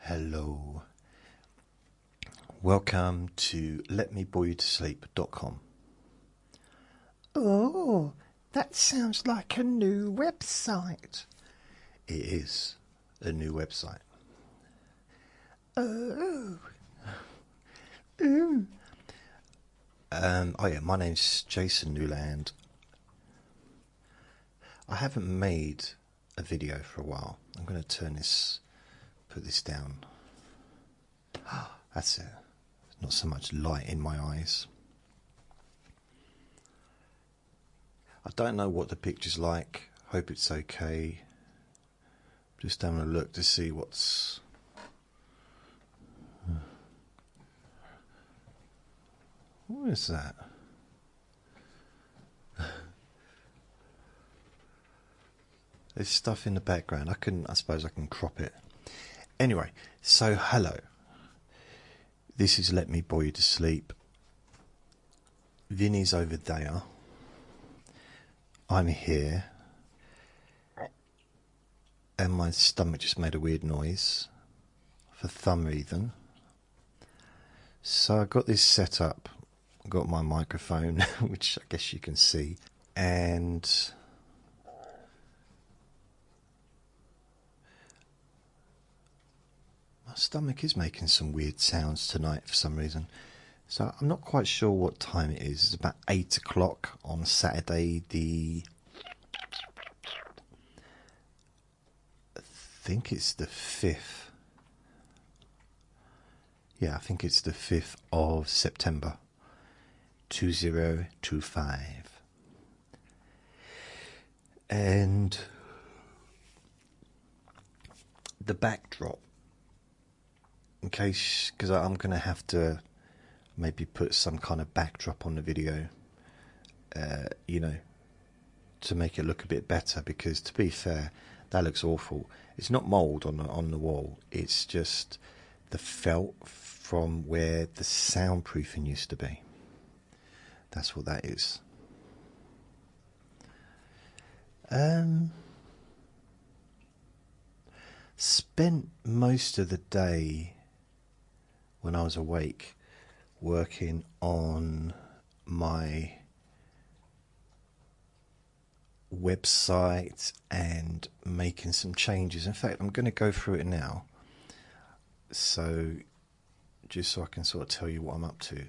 Hello. Welcome to LetMeBoreYouToSleep.com. Oh, that sounds like a new website. It is a new website. Oh. My name's Jason Newland. I haven't made a video for a while. I'm going to put this down. That's it. Not so much light in my eyes. I don't know what the picture's like. Hope it's okay. Just having a look to see what's... What is that? There's stuff in the background. I suppose I can crop it. Anyway, so hello. This is Let Me Bore You to Sleep. Vinny's over there. I'm here. And my stomach just made a weird noise. For some reason. So I got this set up. I got my microphone, which I guess you can see. And my stomach is making some weird sounds tonight for some reason. So I'm not quite sure what time it is. It's about 8 o'clock on Saturday, I think it's the 5th. Yeah, I think it's the 5th of September, 2025. And the backdrop, in case, because I'm going to have to maybe put some kind of backdrop on the video, to make it look a bit better, because to be fair, that looks awful. It's not mould on the wall, it's just the felt from where the soundproofing used to be. That's what that is. Spent most of the day when I was awake working on my website and making some changes. In fact, I'm going to go through it now, so just so I can sort of tell you what I'm up to.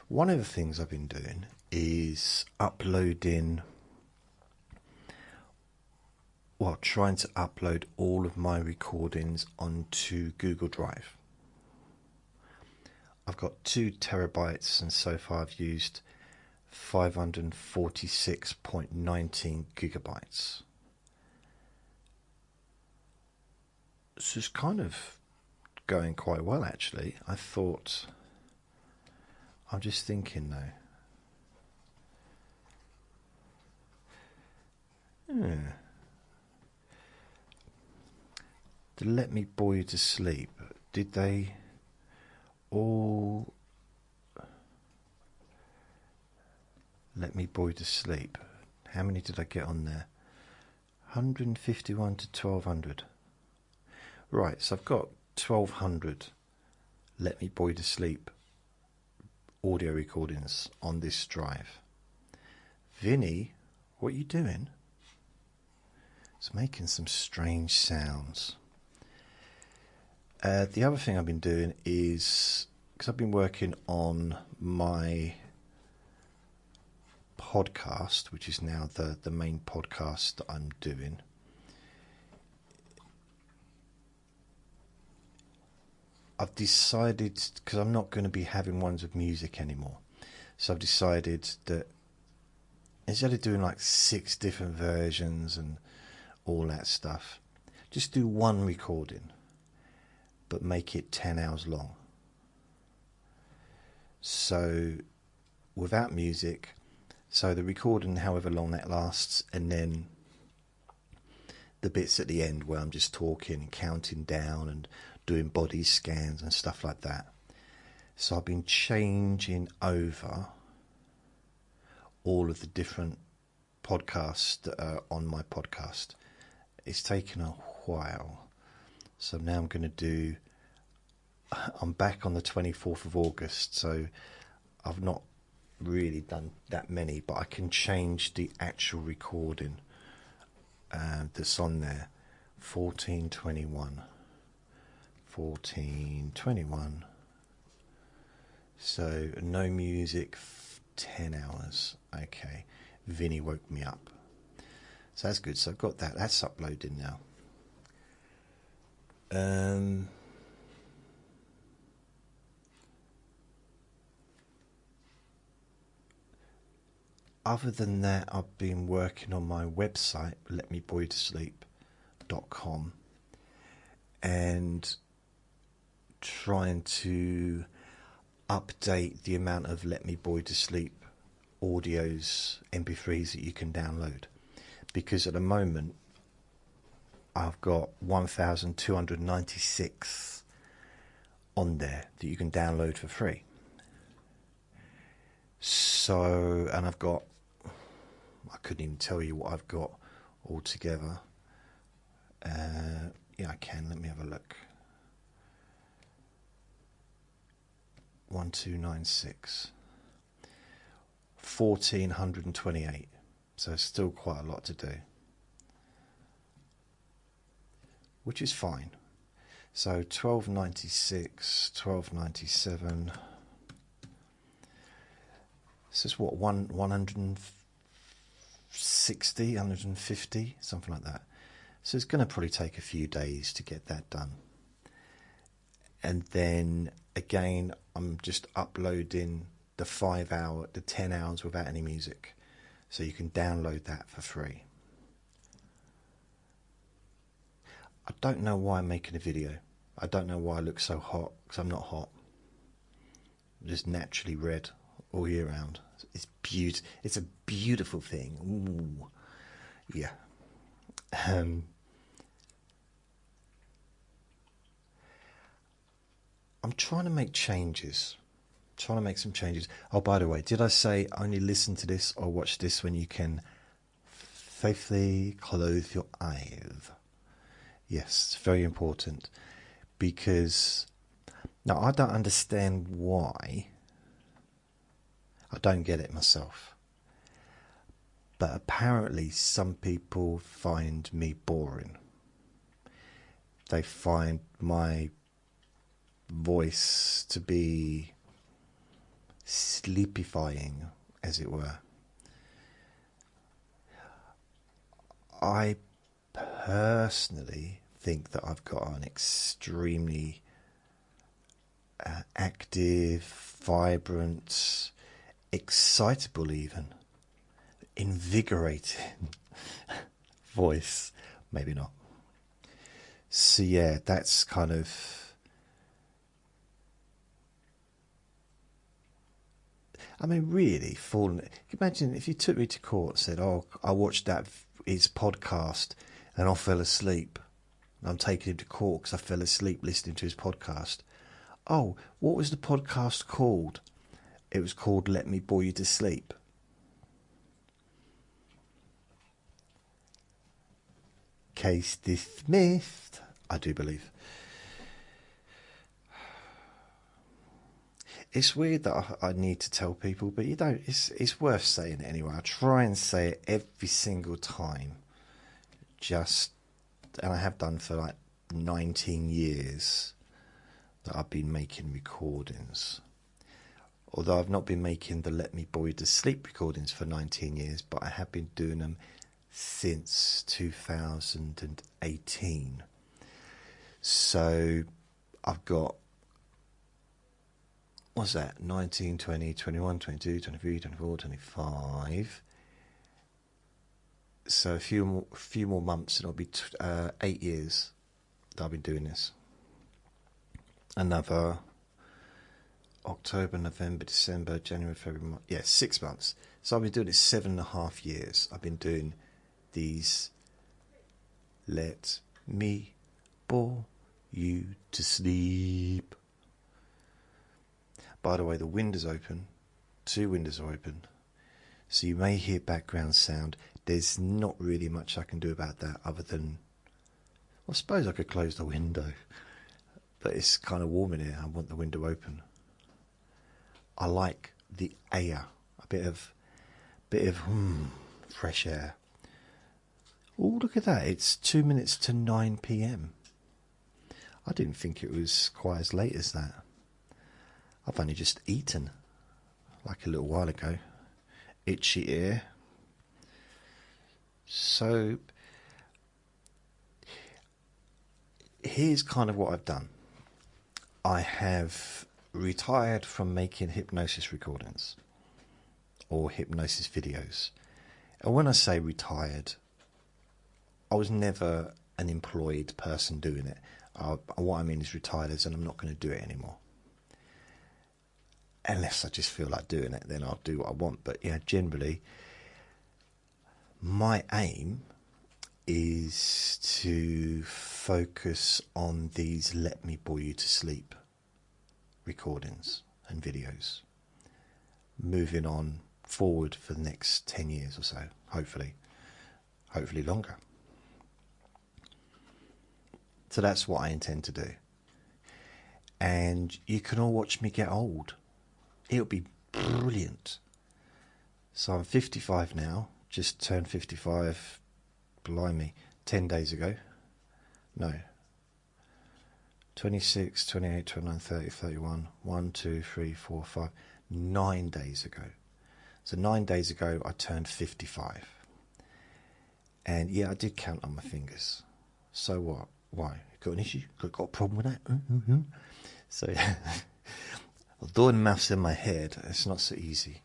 One of the things I've been doing is trying to upload all of my recordings onto Google Drive. I've got 2 terabytes, and so far I've used 546.19 gigabytes. So it's kind of going quite well, actually. I'm just thinking though. To Let Me Bore You to Sleep, did they all Let Me Bore You to Sleep? How many did I get on there? 151 to 1200. Right, so I've got 1200 Let Me Bore You to Sleep audio recordings on this drive. Vinny, what are you doing? It's making some strange sounds. The other thing I've been doing is, because I've been working on my podcast, which is now the main podcast that I'm doing, I've decided, because I'm not going to be having ones with music anymore, so I've decided that instead of doing like 6 different versions and all that stuff, just do one recording, but make it 10 hours long. So without music, so the recording however long that lasts, and then the bits at the end where I'm just talking and counting down and doing body scans and stuff like that. So I've been changing over all of the different podcasts that are on my podcast. It's taken a while, So now I'm going to do, I'm back on the 24th of August, so I've not really done that many, but I can change the actual recording that's on there. 1421. 1421. So no music, 10 hours. Okay. Vinny woke me up. So that's good. So I've got that. That's uploading now. Other than that, I've been working on my website, LetMeBoyToSleep.com, and trying to update the amount of Let Me Boy to Sleep audios, MP3s that you can download. Because at the moment, I've got 1,296 on there that you can download for free. So, and I've got, I couldn't even tell you what I've got altogether. Yeah, I can. Let me have a look. 1296. 1,428. So still quite a lot to do, which is fine. So 1296, 1297. This is what, 160, 150, something like that. So it's going to probably take a few days to get that done. And then again, I'm just uploading the 10 hours without any music. So you can download that for free. I don't know why I'm making a video. I don't know why I look so hot, because I'm not hot. I'm just naturally red all year round. It's It's a beautiful thing. Ooh. Yeah. I'm trying to make changes. Trying to make some changes. Oh, by the way, did I say only listen to this or watch this when you can safely close your eyes? Yes, it's very important. Because now I don't understand why. I don't get it myself. But apparently some people find me boring. They find my voice to be sleepifying, as it were. I personally think that I've got an extremely active, vibrant, excitable even, invigorating voice. Maybe not. So yeah, that's kind of, I mean, really, imagine if you took me to court and said, oh, I watched his podcast and I fell asleep. I'm taking him to court because I fell asleep listening to his podcast. Oh, what was the podcast called? It was called Let Me Bore You to Sleep. Case dismissed, I do believe. It's weird that I need to tell people, but you don't. It's worth saying it anyway. I try and say it every single time. And I have done for like 19 years that I've been making recordings. Although I've not been making the Let Me Bore You to Sleep recordings for 19 years, but I have been doing them since 2018. So I've got, what's that? 19, 20, 21, 22, 23, 24, 25. So a few more months and it'll be 8 years that I've been doing this. Another October, November, December, January, February, March. Yeah, 6 months. So I've been doing it 7.5 years. I've been doing these Let Me Bore You to Sleep. By the way, the windows open. 2 windows are open. So you may hear background sound. There's not really much I can do about that other than I suppose I could close the window, but it's kind of warm in here. I want the window open. I like the air, a bit of fresh air. Oh, look at that! It's 2 minutes to 9 p.m. I didn't think it was quite as late as that. I've only just eaten, like a little while ago. Itchy ear. So here's kind of what I've done. I have retired from making hypnosis recordings or hypnosis videos. And when I say retired, I was never an employed person doing it. What I mean is retired as in I'm not going to do it anymore. Unless I just feel like doing it, then I'll do what I want. But yeah, generally, my aim is to focus on these Let Me Bore You to Sleep recordings and videos. Moving on forward for the next 10 years or so, hopefully longer. So that's what I intend to do. And you can all watch me get old. It'll be brilliant. So I'm 55 now, just turned 55, blimey, 10 days ago. No. 26, 28, 29, 30, 31, 1, 2, 3, 4, 5, 9 days ago. So 9 days ago I turned 55. And yeah, I did count on my fingers. So what? Why? Got an issue? Got a problem with that? Mm-hmm. So yeah. Doing maths in my head, it's not so easy.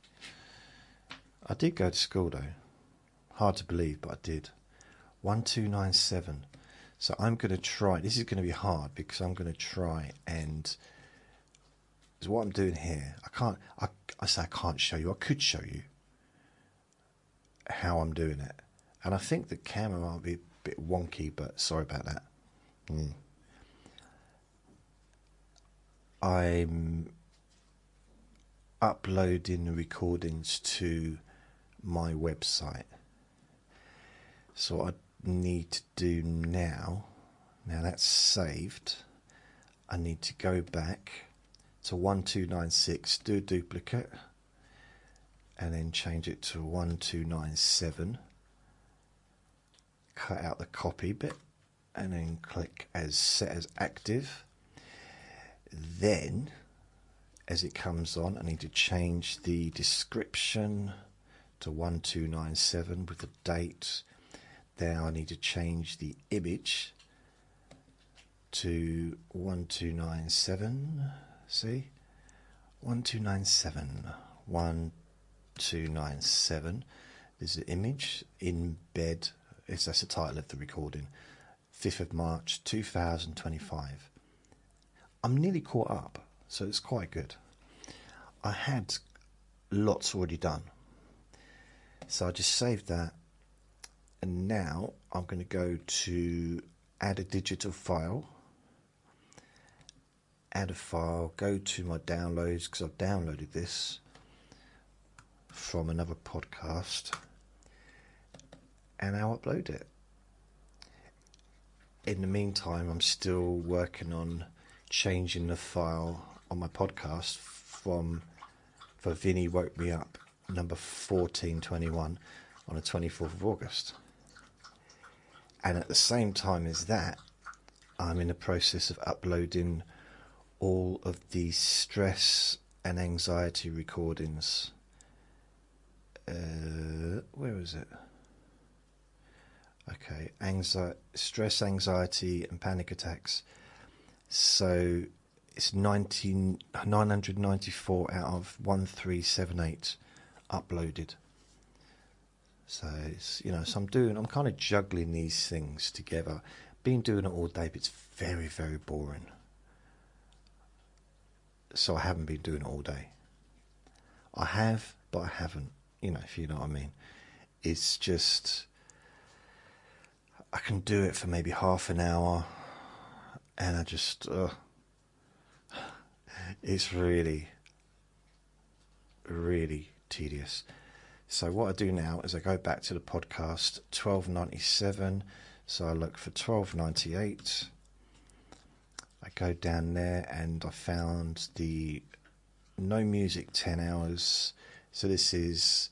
I did go to school though. Hard to believe, but I did. 1297. So I'm going to try. This is going to be hard because I'm going to try and. Is what I'm doing here. I say I can't show you. I could show you how I'm doing it, and I think the camera might be a bit wonky, but sorry about that. I'm uploading the recordings to my website. So what I need to do now that's saved, I need to go back to 1296, do a duplicate, and then change it to 1297, cut out the copy bit, and then click as set as active. Then as it comes on, I need to change the description to 1297 with the date. Now I need to change the image to 1297. See? 1297. 1297. There's the image. Embed. That's the title of the recording. 5th of March 2025. I'm nearly caught up, so it's quite good. I had lots already done, so I just saved that, and now I'm going to go to add a digital file, add a file, go to my downloads, because I've downloaded this from another podcast, and I'll upload it. In the meantime, I'm still working on changing the file on my podcast for Vinny Woke Me Up number 1421 on the 24th of August. And at the same time as that, I'm in the process of uploading all of the stress and anxiety recordings. Where is it? Okay, stress, anxiety and panic attacks. So it's 994 out of 1378 uploaded. So it's, so I'm kind of juggling these things together. Been doing it all day, but it's very, very boring. So I haven't been doing it all day. I have, but I haven't, if you know what I mean. It's just, I can do it for maybe half an hour, and I just, it's really, really tedious. So what I do now is I go back to the podcast 1297, So I look for $12.98. I go down there and I found the No Music 10 Hours. So this is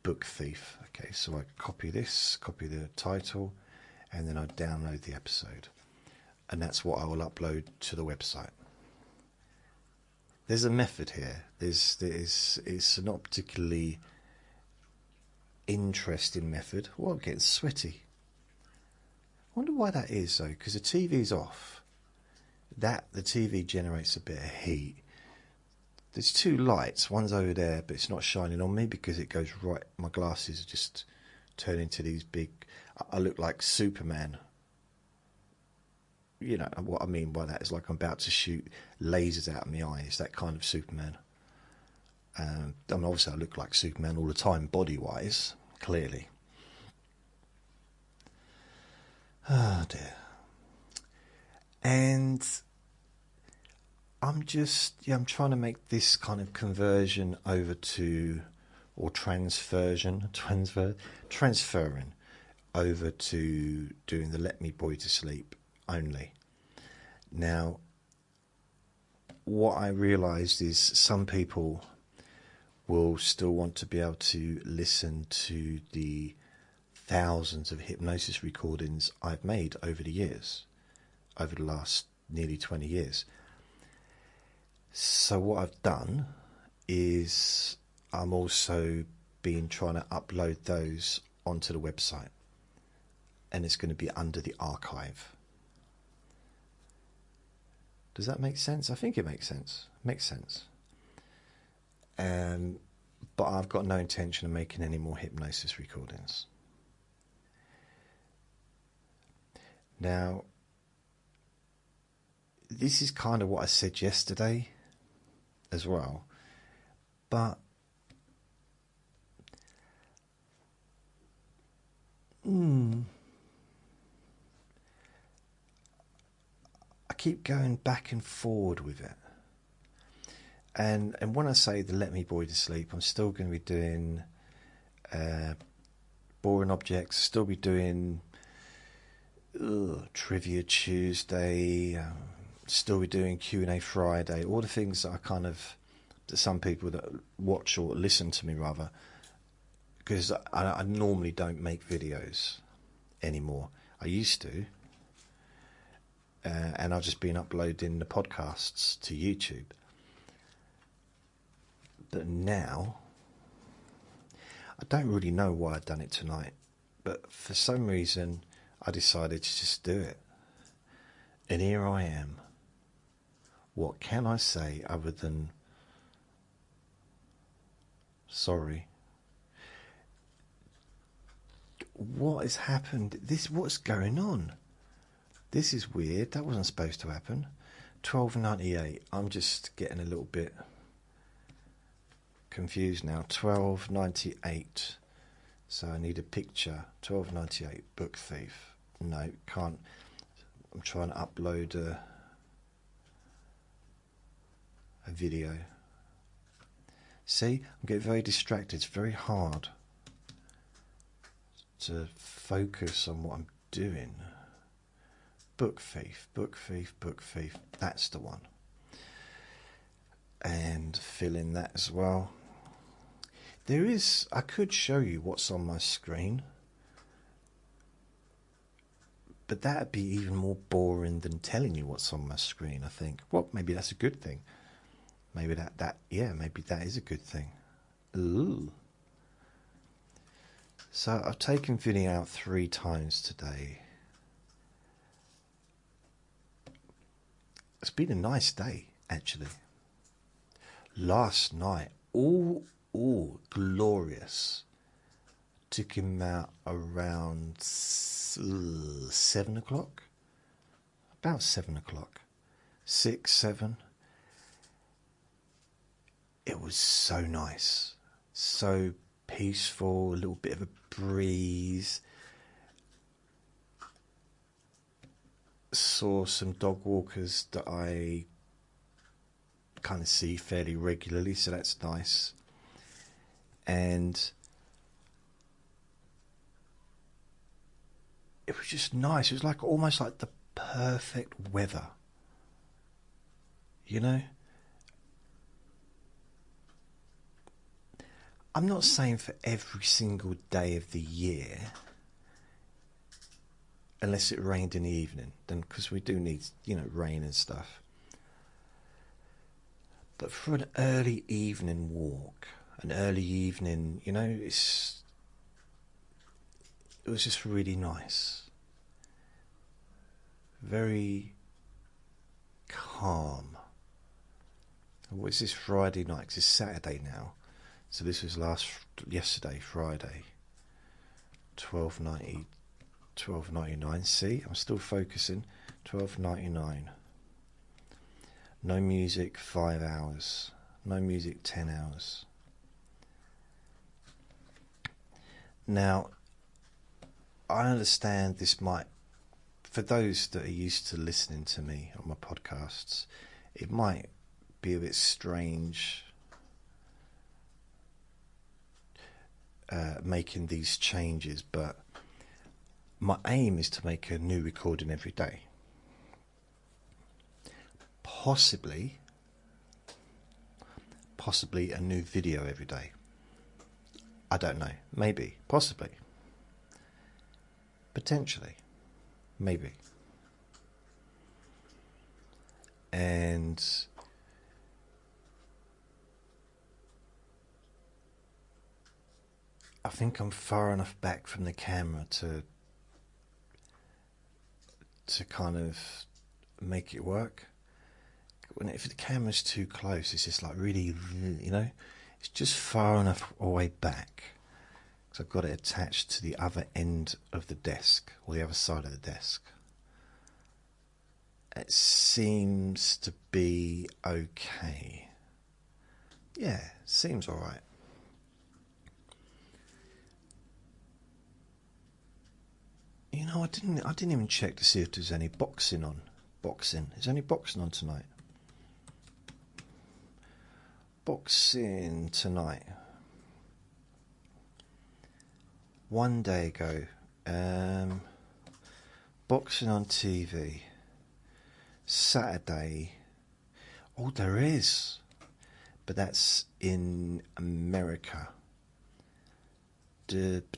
Book Thief. Okay, so I copy this, copy the title, and then I download the episode. And that's what I will upload to the website. There's a method here. It's not particularly interesting method. Oh, I'm getting sweaty. I wonder why that is though, because the TV's off. The TV generates a bit of heat. There's two lights. One's over there, but it's not shining on me because it goes right. My glasses just turn into these big. I look like Superman. You know what I mean by that is like I'm about to shoot lasers out of my eyes. That kind of Superman. I mean, obviously I look like Superman all the time, body-wise, clearly. Oh dear. And I'm trying to make this kind of conversion over to, or transferring over to doing the Let Me Boy to Sleep only. Now, what I realised is some people will still want to be able to listen to the thousands of hypnosis recordings I've made over the years, over the last nearly 20 years. So what I've done is I'm also trying to upload those onto the website, and it's going to be under the archive. Does that make sense? I think it makes sense. Makes sense. But I've got no intention of making any more hypnosis recordings. Now, this is kind of what I said yesterday as well, but I keep going back and forward with it. And when I say the Let Me Boy to Sleep, I'm still going to be doing boring objects, still be doing Trivia Tuesday, still be doing Q&A Friday, all the things that that some people that watch or listen to me rather, because I normally don't make videos anymore. I used to, and I've just been uploading the podcasts to YouTube. But now, I don't really know why I've done it tonight, but for some reason I decided to just do it. And here I am. What can I say other than sorry? What has happened? What's going on? This is weird. That wasn't supposed to happen. $12.98. I'm just getting a little bit confused now. $12.98. So I need a picture. $12.98. Book Thief. No, can't. I'm trying to upload a video. See, I'm getting very distracted. It's very hard to focus on what I'm doing. Book Thief, Book Thief, Book Thief. That's the one. And fill in that as well. I could show you what's on my screen, but that'd be even more boring than telling you what's on my screen, I think. Well, maybe that's a good thing. Maybe maybe that is a good thing. Ooh. So I've taken video out 3 times today. It's been a nice day, actually. Last night, all glorious. Took him out around 7 o'clock. About 7 o'clock. 6, 7. It was so nice. So peaceful, a little bit of a breeze. Saw some dog walkers that I kind of see fairly regularly, so that's nice. And it was just nice. It was like almost like the perfect weather. You know? I'm not saying for every single day of the year, unless it rained in the evening, then because we do need, rain and stuff. But for an early evening walk, an early evening, it was just really nice. Very calm. What is this Friday night? 'Cause it's Saturday now. So this was yesterday, Friday. 12.99. See, I'm still focusing. 12.99. No music, 5 hours. No music, 10 hours. Now, I understand this might, for those that are used to listening to me on my podcasts, it might be a bit strange making these changes, but my aim is to make a new recording every day. Possibly a new video every day. I don't know. Maybe. Possibly. Potentially. Maybe. And I think I'm far enough back from the camera to kind of make it work. If the camera's too close, it's just like really, it's just far enough away back. Because I've got it attached to the other end of the desk, or the other side of the desk. It seems to be okay. Yeah, seems alright. I didn't even check to see if there's any boxing on. Is there any boxing on tonight? Boxing tonight. One day ago, boxing on TV. Saturday. Oh, there is, but that's in America. Dip.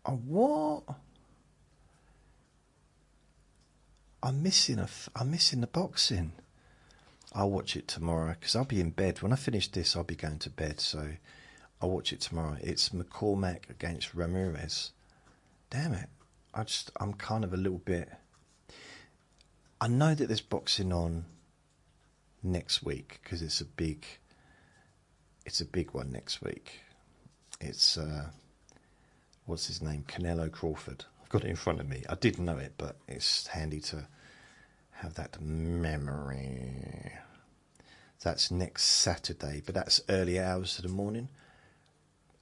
Oh, what? I'm missing the boxing. I'll watch it tomorrow because I'll be in bed when I finish this. I'll be going to bed, so I'll watch it tomorrow. It's McCormack against Ramirez. Damn it! I'm kind of a little bit. I know that there's boxing on next week because it's a big one next week. It's what's his name? Canelo Crawford. I've got it in front of me. I did know it, but it's handy to have that memory. That's next Saturday, but that's early hours of the morning,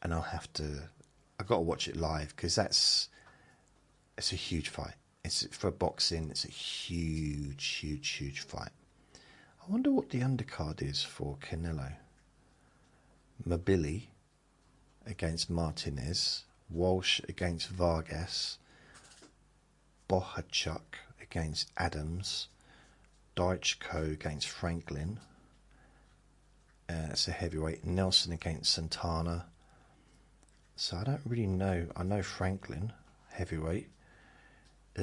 and I've got to watch it live because it's a huge fight. It's for boxing. It's a huge fight. I wonder what the undercard is for Canelo. Mabili against Martinez, Walsh against Vargas, Bohachuk against Adams, Daichko against Franklin. It's a heavyweight. Nelson against Santana. So I don't really know. I know Franklin, heavyweight. I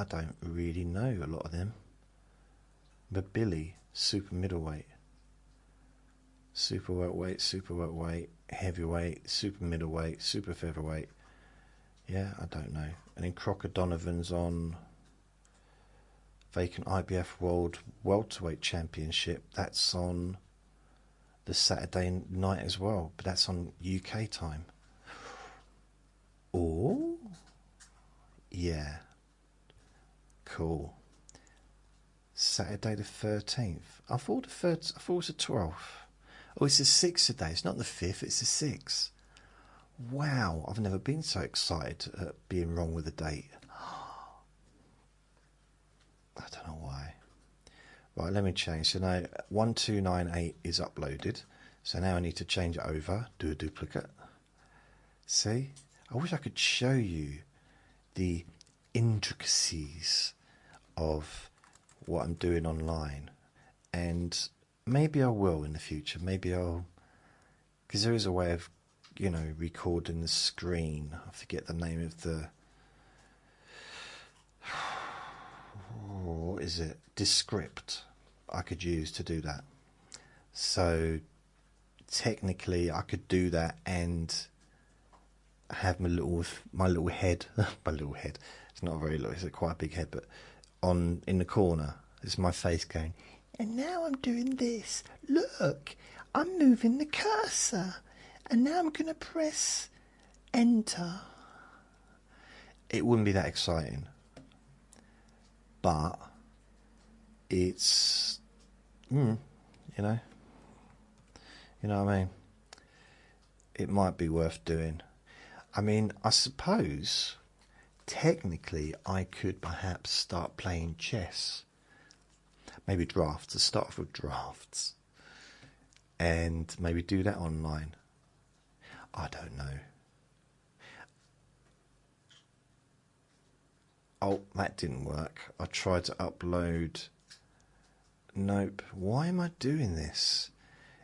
don't really know a lot of them. Mabili, super middleweight. Super welterweight, heavyweight, super middleweight, super featherweight. Yeah, I don't know. And then Crocker Donovan's on vacant IBF World Welterweight Championship. That's on the Saturday night as well, but that's on UK time. Oh, yeah, cool. Saturday the 13th. I thought it was the 12th. Oh, it's the 6th today. It's not the 5th, it's the 6th. Wow, I've never been so excited at being wrong with the date. I don't know why. Right, let me change. So now 1298 is uploaded. So now I need to change it over. Do a duplicate. See? I wish I could show you the intricacies of what I'm doing online, and maybe I will in the future. Maybe I'll, because there is a way of, recording the screen. I forget the name of the, what is it? Descript. I could use to do that. So technically, I could do that and have my little head, my little head. It's not very little. It's quite a big head, but in the corner is my face going. And now I'm doing this. Look, I'm moving the cursor. And now I'm going to press enter. It wouldn't be that exciting, but it's, you know what I mean? It might be worth doing. I mean, I suppose technically I could perhaps start playing chess. Maybe drafts. Let's start off with drafts. And maybe do that online. I don't know. Oh, that didn't work. I tried to upload. Nope. Why am I doing this?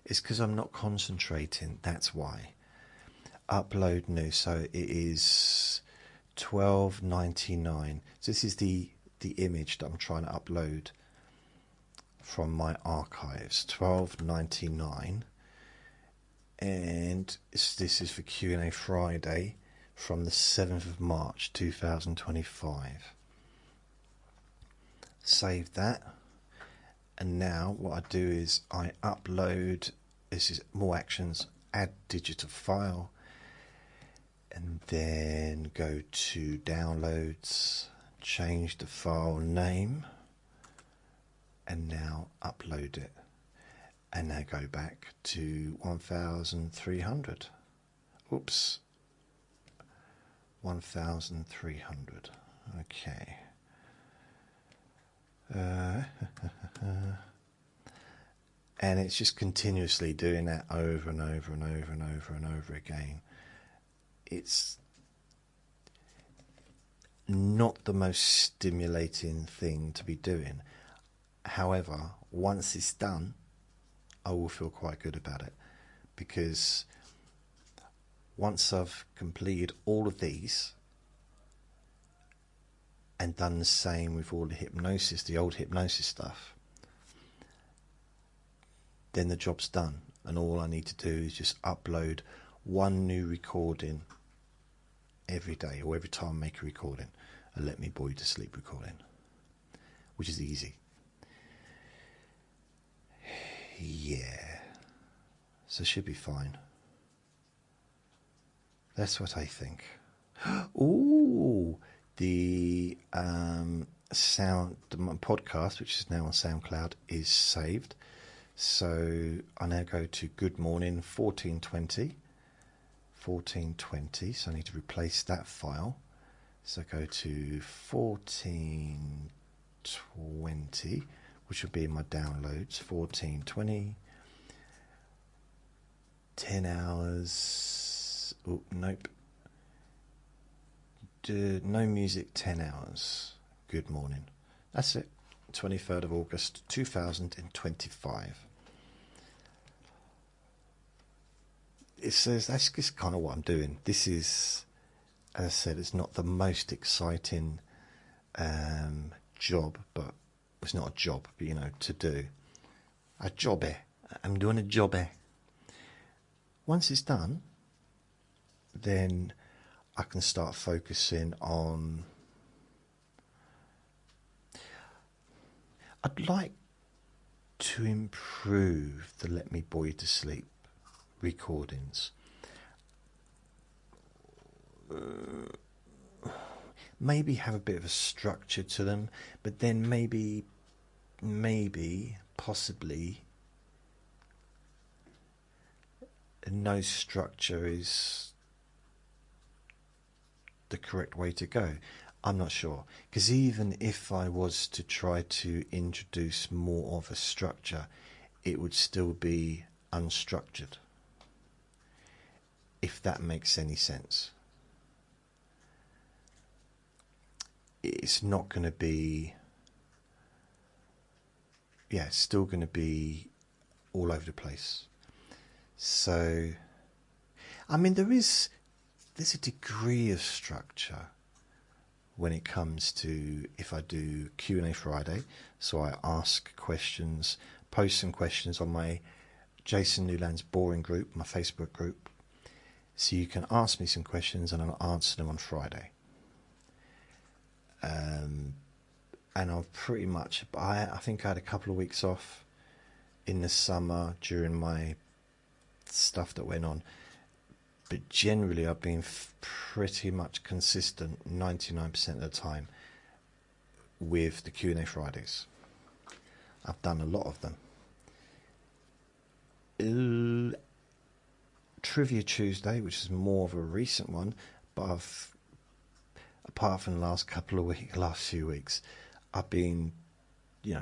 It's because I'm not concentrating. That's why. Upload new. So it is $12.99. So this is the image that I'm trying to upload from my archives. $12.99. And this is for Q&A Friday from the 7th of March 2025. Save that. And now what I do is I upload, this is more actions, add digital file, and then go to downloads, change the file name, and now upload it. And now go back to 1,300. Oops. 1,300. Okay. And it's just continuously doing that over and over and over and over and over again. It's not the most stimulating thing to be doing. However, once it's done, I will feel quite good about it, because once I've completed all of these and done the same with all the old hypnosis stuff, then the job's done, and all I need to do is just upload one new recording every day, or every time I make a recording, a Let Me Bore You to Sleep recording, which is easy. Yeah, so should be fine. That's what I think. Ooh, the podcast, which is now on SoundCloud, is saved. So I now go to Good Morning 1420. So I need to replace that file. So go to 1420, which will be in my downloads. 1420, 10 hours. Oh, nope. No music, 10 hours. Good morning. That's it. 23rd of August 2025. It says that's just kind of what I'm doing. This is, as I said, it's not the most exciting job, but it's not a job, but to do. A jobby. I'm doing a jobby. Once it's done, then I can start focusing on. I'd like to improve the Let Me Bore You to Sleep recordings. Maybe have a bit of a structure to them, but then maybe, possibly, no structure is the correct way to go. I'm not sure, because even if I was to try to introduce more of a structure, it would still be unstructured, if that makes any sense. it's not going to be, yeah, it's still going to be all over the place. So, I mean, there's a degree of structure when it comes to, if I do Q&A Friday, so I ask questions, post some questions on my Jason Newland's Boring group, my Facebook group, so you can ask me some questions and I'll answer them on Friday. And I'll pretty much, I think I had a couple of weeks off in the summer during my stuff that went on, but generally I've been pretty much consistent 99% of the time with the Q&A Fridays. I've done a lot of them. Trivia Tuesday, which is more of a recent one, but apart from the last few weeks, I've been,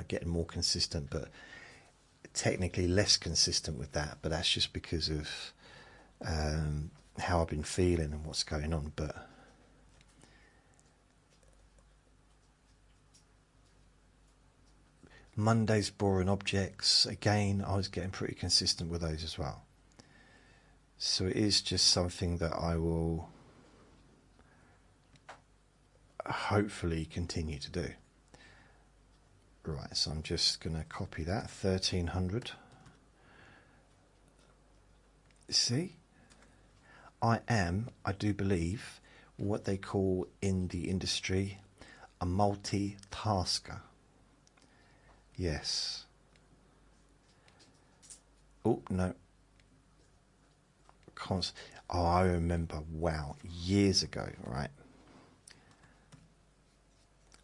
getting more consistent, but technically less consistent with that. But that's just because of how I've been feeling and what's going on. But Monday's Boring Objects, again, I was getting pretty consistent with those as well. So it is just something that I will hopefully continue to do. Right, so I'm just going to copy that, 1300. See? I do believe, what they call in the industry a multitasker. Yes. Oh, no. Oh, I remember, wow, years ago, right?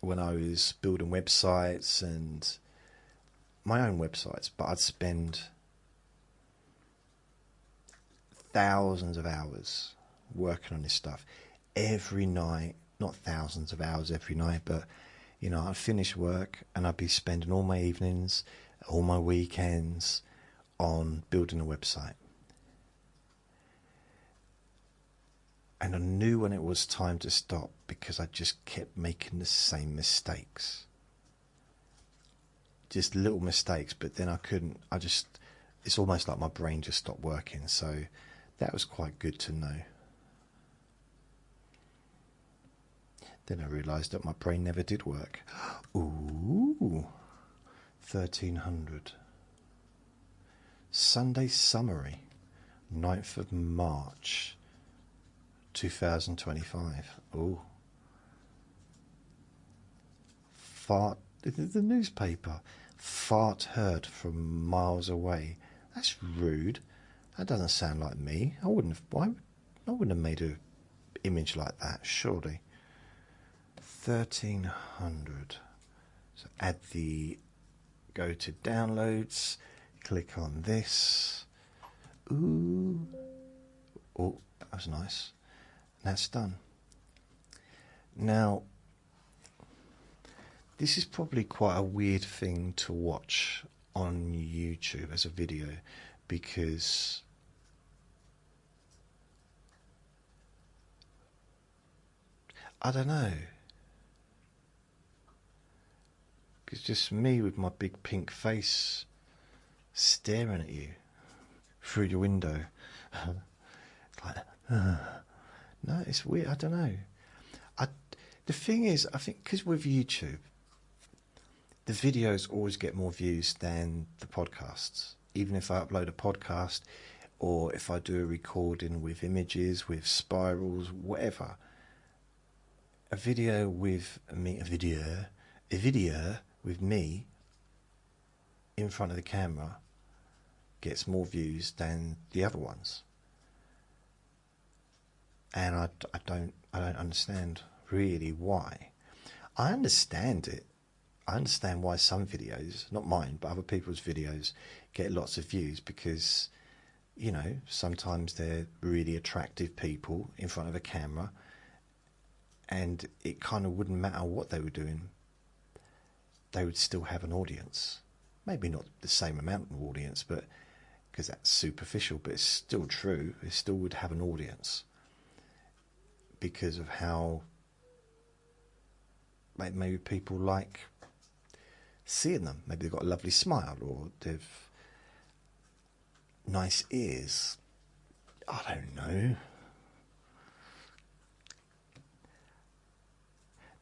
When I was building websites and my own websites, but I'd spend thousands of hours working on this stuff every night. Not thousands of hours every night, but I'd finish work and I'd be spending all my evenings, all my weekends on building a website. And I knew when it was time to stop because I just kept making the same mistakes. Just little mistakes, but then I couldn't, it's almost like my brain just stopped working. So that was quite good to know. Then I realised that my brain never did work. Ooh, 1300. Sunday Summary, 9th of March. 2025. Oh, fart! The newspaper. Fart heard from miles away. That's rude. That doesn't sound like me. I wouldn't have made an image like that. Surely. 1300. So go to downloads. Click on this. Ooh. Oh, that was nice. That's done. Now, this is probably quite a weird thing to watch on YouTube as a video, because I don't know. It's just me with my big pink face staring at you through the window. Like, no, it's weird. I don't know. The thing is, I think because with YouTube, the videos always get more views than the podcasts. Even if I upload a podcast, or if I do a recording with images, with spirals, whatever, a video with me in front of the camera gets more views than the other ones. And I don't understand really why. I understand it. I understand why some videos, not mine, but other people's videos, get lots of views, because, sometimes they're really attractive people in front of a camera, and it kind of wouldn't matter what they were doing. They would still have an audience. Maybe not the same amount of audience, but because that's superficial, but it's still true. It still would have an audience, because of how maybe people like seeing them. Maybe they've got a lovely smile, or they've nice ears. I don't know.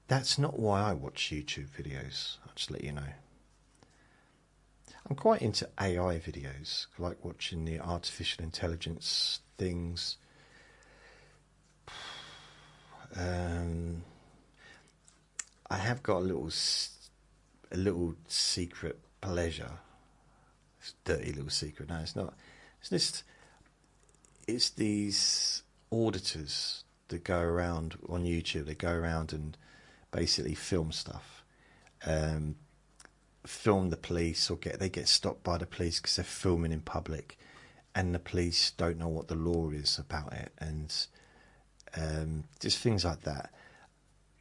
That's not why I watch YouTube videos, I'll just let you know. I'm quite into AI videos. I like watching the artificial intelligence things. I have got a little secret pleasure. It's a dirty little secret. No, it's not. It's these auditors that go around on YouTube. They go around and basically film stuff. Film the police, or they get stopped by the police because they're filming in public, and the police don't know what the law is about it, and just things like that.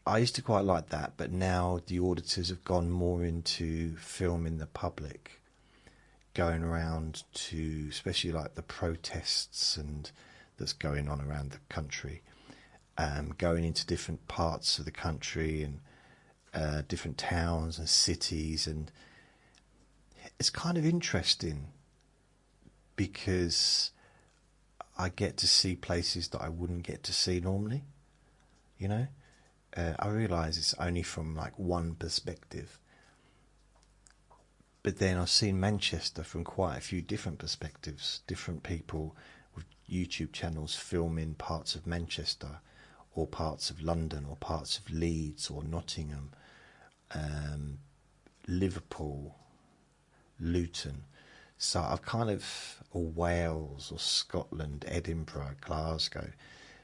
I used to quite like that, but now the auditors have gone more into filming the public, going around to, especially like the protests and that's going on around the country, going into different parts of the country and different towns and cities, and it's kind of interesting because I get to see places that I wouldn't get to see normally, you know. I realise it's only from like one perspective, but then I've seen Manchester from quite a few different perspectives, different people with YouTube channels filming parts of Manchester or parts of London or parts of Leeds or Nottingham, Liverpool, Luton. So I've kind of, or Wales or Scotland, Edinburgh, Glasgow.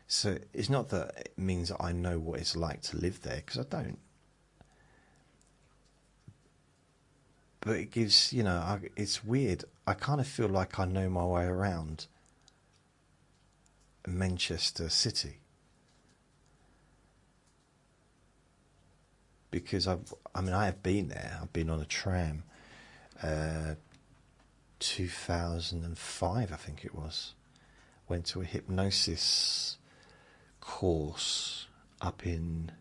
So it's not that it means that I know what it's like to live there, because I don't. But it gives, it's weird. I kind of feel like I know my way around Manchester City. Because I have been there. I've been on a tram, 2005, I think it was. Went to a hypnosis course up in,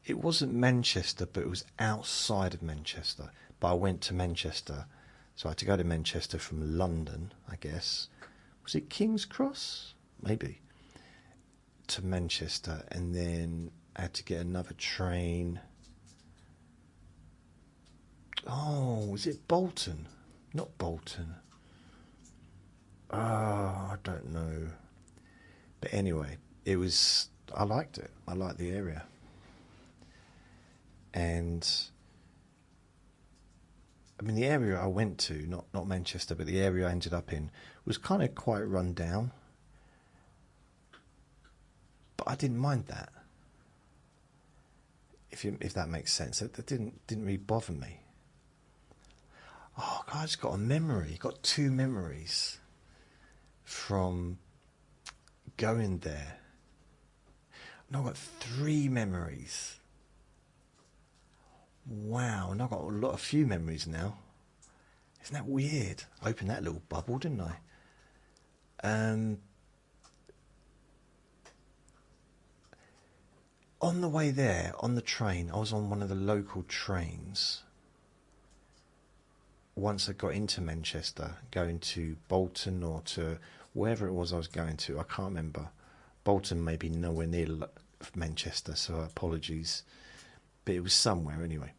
it wasn't Manchester, but it was outside of Manchester. But I went to Manchester, so I had to go to Manchester from London, I guess. Was it King's Cross? Maybe. To Manchester, and then I had to get another train. Oh, was it Bolton? Not Bolton. Oh, I don't know. But anyway, I liked it. I liked the area. And the area I went to, not Manchester, but the area I ended up in, was kind of quite run down. But I didn't mind that. If that makes sense. That didn't really bother me. Oh, God, I just got a memory. Got two memories from going there. No, I've got three memories. Wow, and I've got a few memories now. Isn't that weird? I opened that little bubble, didn't I? On the way there, on the train, I was on one of the local trains. Once I got into Manchester, going to Bolton or to wherever it was I was going to, I can't remember. Bolton may be nowhere near Manchester, so apologies. But it was somewhere anyway.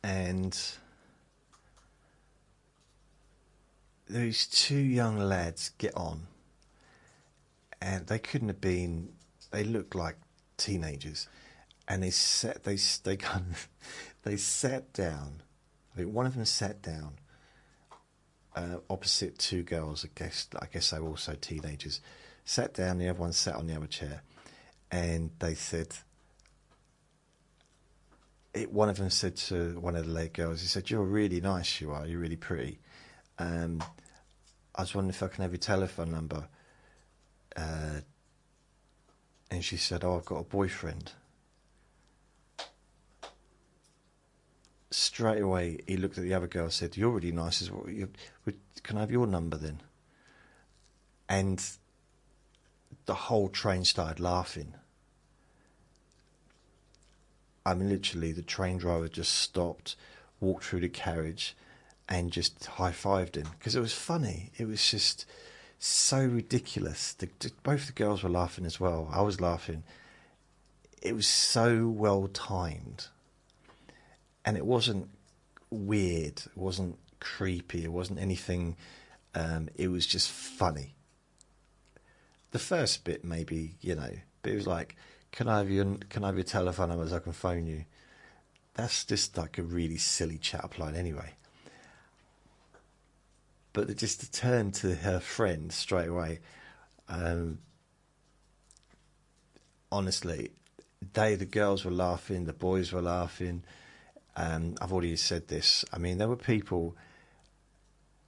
And these two young lads get on, and they couldn't have been, they looked like teenagers, and they sat down. I think one of them sat down opposite two girls. I guess they were also teenagers. Sat down, the other one sat on the other chair, and they said, one of them said to one of the late girls, he said, "You're really nice, you are. You're really pretty. I was wondering if I can have your telephone number." And she said, "Oh, I've got a boyfriend." Straight away, he looked at the other girl and said, "You're really nice as well. Can I have your number then?" And the whole train started laughing. I mean, literally, the train driver just stopped, walked through the carriage, and just high-fived him because it was funny. It was just so ridiculous. Both the girls were laughing as well. I was laughing. It was so well timed, and it wasn't weird. It wasn't creepy. It wasn't anything. It was just funny. The first bit, maybe, but it was like, can I have your telephone number so I can phone you? That's just like a really silly chat-up line anyway. But just to turn to her friend straight away, honestly, the girls were laughing, the boys were laughing. I've already said this. I mean, there were people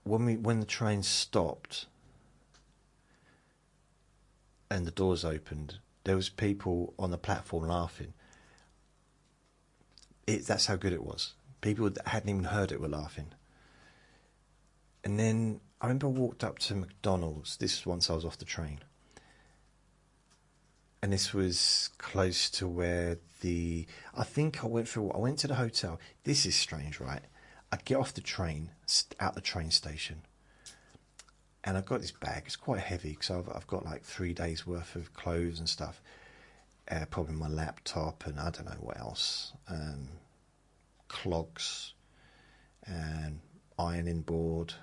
when the train stopped and the doors opened. There was people on the platform laughing. That's how good it was. People that hadn't even heard it were laughing. And then I remember I walked up to McDonald's. This was once I was off the train. And this was close to where I think I went to the hotel. This is strange, right? I'd get off the train, out the train station. And I've got this bag. It's quite heavy because I've got like 3 days worth of clothes and stuff. Probably my laptop and I don't know what else. Clogs and ironing board,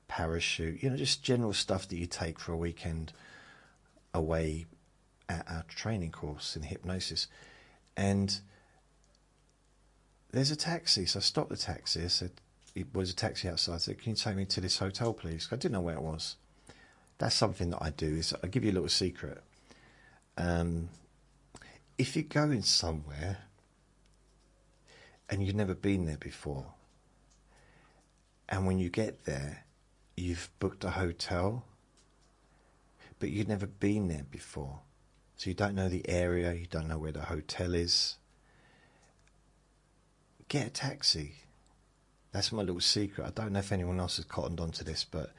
parachute. Just general stuff that you take for a weekend away at our training course in hypnosis. And there's a taxi. So I stopped the taxi. I said, it was a taxi outside. I said, can you take me to this hotel, please? I didn't know where it was. That's something that I do. Is I'll give you a little secret. If you're going somewhere and you've never been there before, and when you get there, you've booked a hotel, but you've never been there before, so you don't know the area, you don't know where the hotel is, get a taxi. That's my little secret. I don't know if anyone else has cottoned onto this, but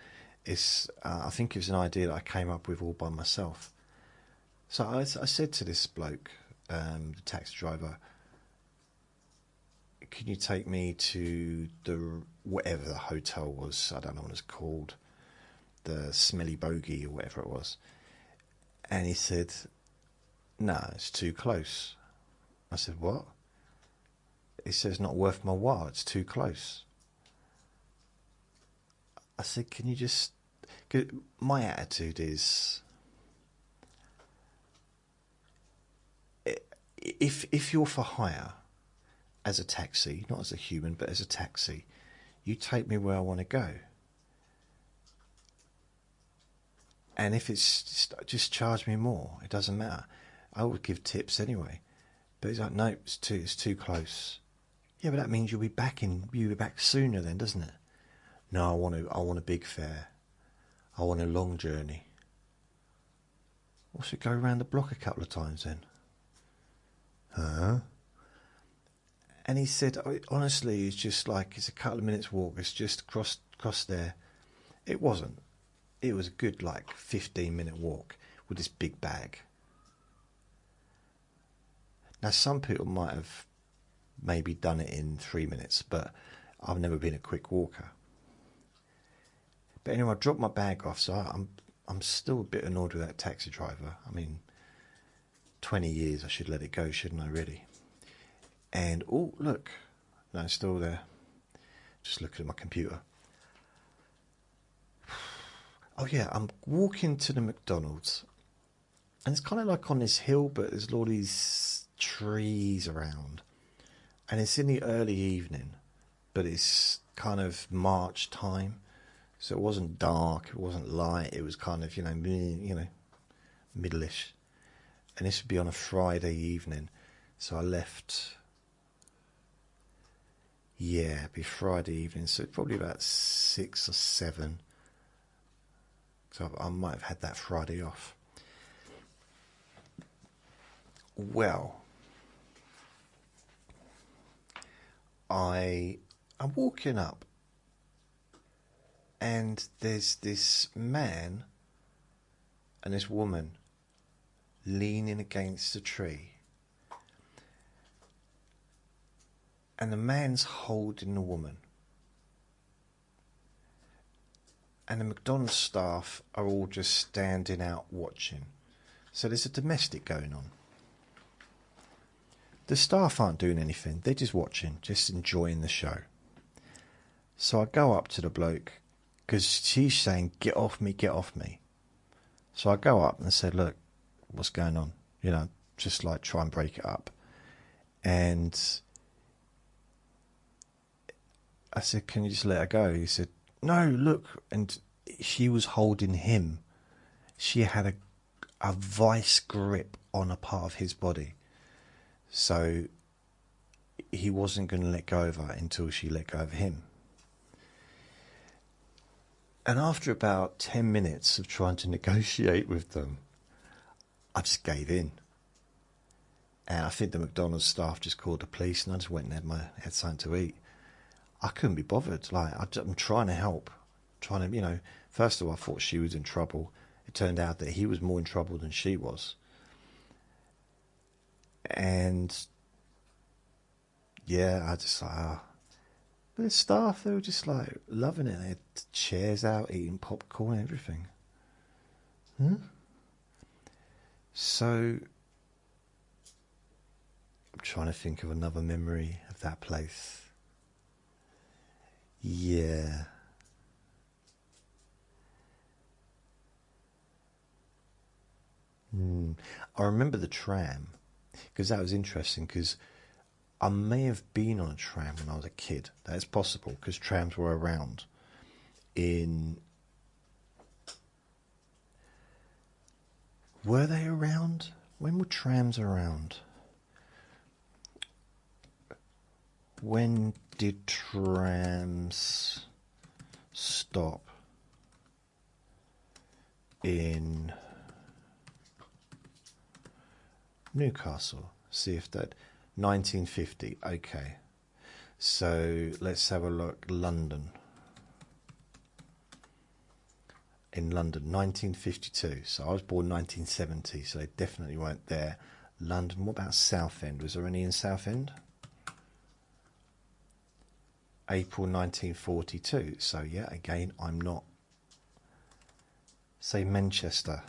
I think it was an idea that I came up with all by myself. So I said to this bloke, the taxi driver, can you take me to whatever the hotel was? I don't know what it's called, the Smelly Bogey or whatever it was. And he said, no, it's too close. I said, what? He said, it's not worth my while, it's too close. I said, can you just... My attitude is, if you're for hire as a taxi, not as a human, but as a taxi, you take me where I want to go. And if it's just charge me more, it doesn't matter. I would give tips anyway. But he's like, no, it's too close. Yeah, but that means you'll be back sooner then, doesn't it? No, I want a big fare. I want a long journey. Well, should go around the block a couple of times then. Huh? And he said, honestly, it's just like, it's a couple of minutes walk. It's just across there. It wasn't. It was a good, 15-minute walk with this big bag. Now, some people might have maybe done it in 3 minutes, but I've never been a quick walker. But anyway, I dropped my bag off, so I'm still a bit annoyed with that taxi driver. I mean, 20 years, I should let it go, shouldn't I, really? And, oh, look. No, it's still there. Just looking at my computer. Oh, yeah, I'm walking to the McDonald's. And it's kind of like on this hill, but there's all these trees around. And it's in the early evening, but it's kind of March time. So it wasn't dark, it wasn't light, it was kind of, middle-ish. And this would be on a Friday evening. So I left, it'd be Friday evening, so probably about 6 or 7. So I might have had that Friday off. Well, I'm walking up, and there's this man and this woman leaning against a tree. and the man's holding the woman. And the McDonald's staff are all just standing out watching. So there's a domestic going on. The staff aren't doing anything. They're just watching, just enjoying the show. So I go up to the bloke, because she's saying, get off me, get off me. So I go up and said, look, what's going on? You know, just like try and break it up. And I said, can you just let her go? He said, no, look. And she was holding him. She had a vice grip on a part of his body. So he wasn't going to let go of her until she let go of him. And after about 10 minutes of trying to negotiate with them, I just gave in. And I think the McDonald's staff just called the police, and I just went and had something to eat. I couldn't be bothered. Like, I'm trying to help. Trying to, you know, first of all, I thought she was in trouble. It turned out that he was more in trouble than she was. And yeah, I just like, but the staff, they were just like loving it. They had chairs out, eating popcorn and everything. So I'm trying to think of another memory of that place. Yeah. I remember the tram, because that was interesting, because I may have been on a tram when I was a kid. That is possible, because trams were around Were they around? When were trams around? When did trams stop in Newcastle? See if that... 1950, okay. So let's have a look. London. In London, 1952. So I was born 1970, so they definitely weren't there. London, what about Southend? Was there any in Southend? April 1942. So yeah, again, I'm not. Say Manchester.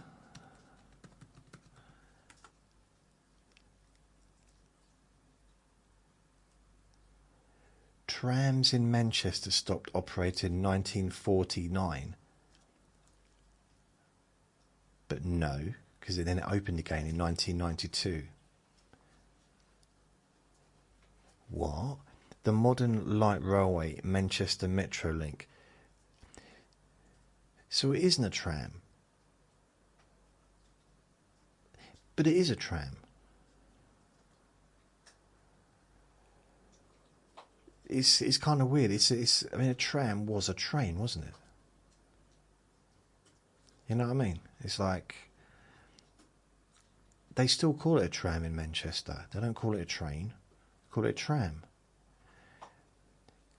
Trams in Manchester stopped operating in 1949. But no, because then it opened again in 1992. What? The modern light railway, Manchester Metrolink. So it isn't a tram. But it is a tram. It's kind of weird. I mean, a tram was a train, wasn't it? You know what I mean? It's like they still call it a tram in Manchester. They don't call it a train. They call it a tram.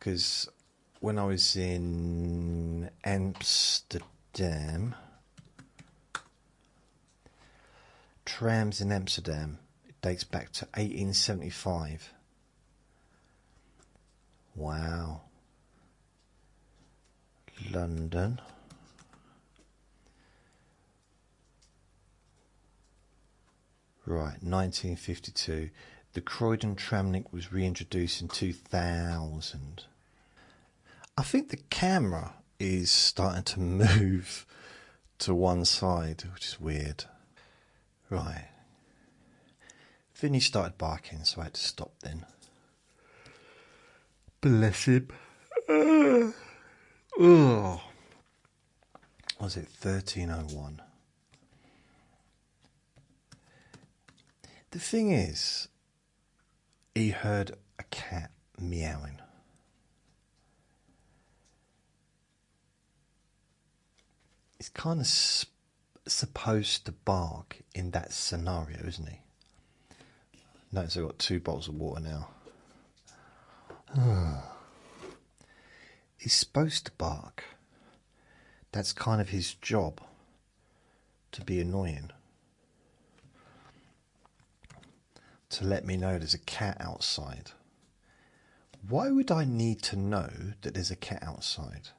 Because when I was in Amsterdam, trams in Amsterdam, it dates back to 1875. Wow. London. Right, 1952. The Croydon tramlink was reintroduced in 2000. I think the camera is starting to move to one side, which is weird. Right. Vinny started barking, so I had to stop then. Bless him. Oh. Was it 1301? The thing is, he heard a cat meowing. He's kind of supposed to bark in that scenario, isn't he? Notice I've got 2 bottles of water now. He's supposed to bark. That's kind of his job, to be annoying. To let me know there's a cat outside. Why would I need to know that there's a cat outside?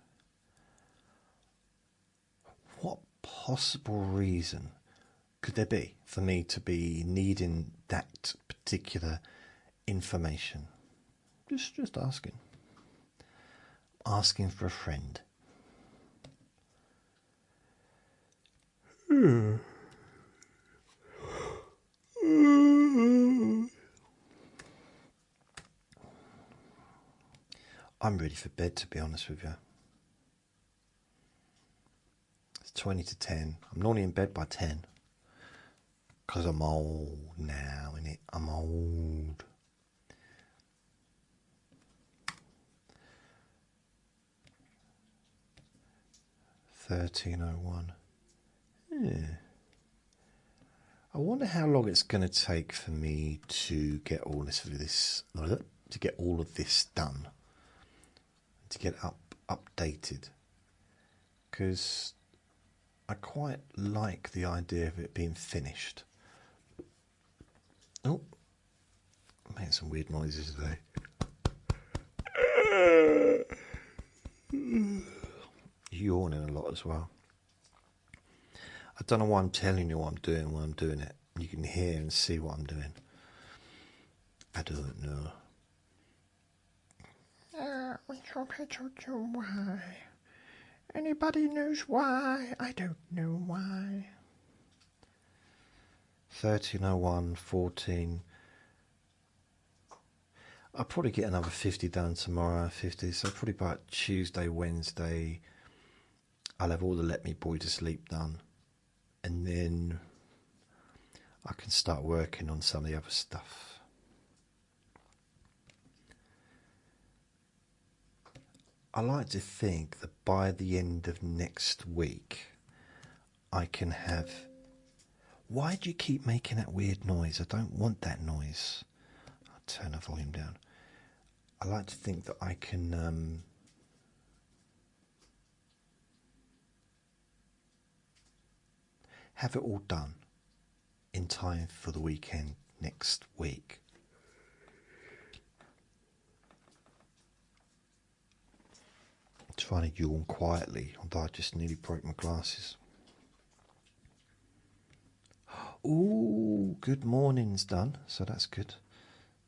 What possible reason could there be for me to be needing that particular information? Just asking. Asking for a friend. I'm ready for bed, to be honest with you. It's 20 to 10. I'm normally in bed by 10. Because I'm old now, innit? I'm old. $13.01. Yeah. I wonder how long it's going to take for me to get all of this done, to get updated, because I quite like the idea of it being finished. Oh, I'm making some weird noises today. Yawning a lot as well. I don't know why I'm telling you what I'm doing when I'm doing it. You can hear and see what I'm doing. I don't know. We don't know why. Anybody knows why? I don't know why. 13:01, 14. I'll probably get another 50 done tomorrow, 50. So probably by Tuesday, Wednesday, I'll have all the Let Me Boy to Sleep done. And then I can start working on some of the other stuff. I like to think that by the end of next week, I can have... Why do you keep making that weird noise? I don't want that noise. I'll turn the volume down. I like to think that I can... have it all done in time for the weekend next week. I'm trying to yawn quietly, although I just nearly broke my glasses. Ooh, good morning's done, so that's good.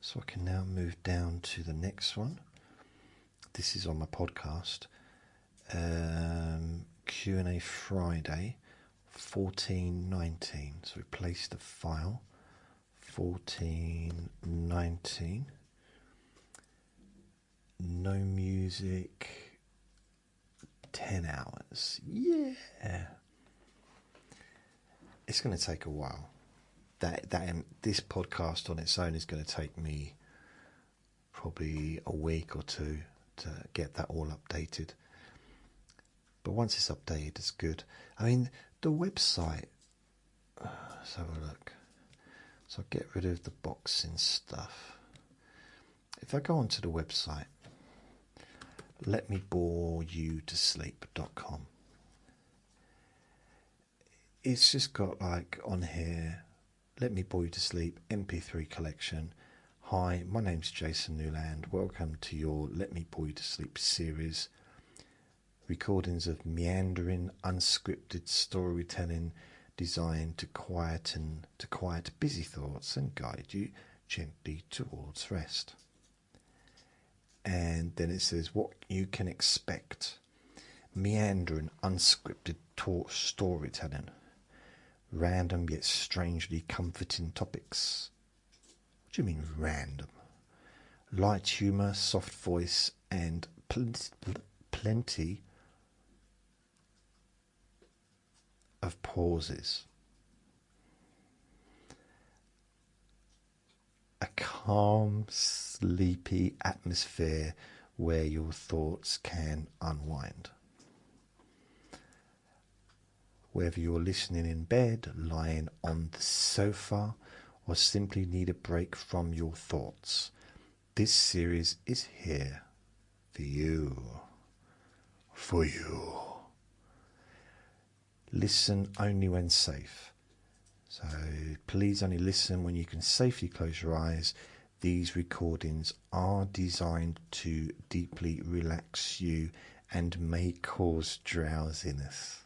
So I can now move down to the next one. This is on my podcast. Q&A Friday. 1419, so replace the file. 1419. No music. 10 hours. Yeah. It's going to take a while. This podcast on its own is going to take me probably a week or two to get that all updated. But once it's updated, it's good. I mean, the website, let's have a look. So I'll get rid of the boxing stuff. If I go onto the website, letmeboreyoutosleep.com, it's just got like on here, Let Me Bore You to Sleep MP3 collection. Hi, my name's Jason Newland. Welcome to your Let Me Bore You to Sleep series. Recordings of meandering, unscripted storytelling designed to quiet busy thoughts and guide you gently towards rest. And then it says what you can expect. Meandering, unscripted storytelling. Random yet strangely comforting topics. What do you mean random? Light humour, soft voice, and plenty of pauses. A calm, sleepy atmosphere where your thoughts can unwind. Whether you're listening in bed, lying on the sofa, or simply need a break from your thoughts, this series is here for you. For you. Listen only when safe. So please only listen when you can safely close your eyes. These recordings are designed to deeply relax you and may cause drowsiness.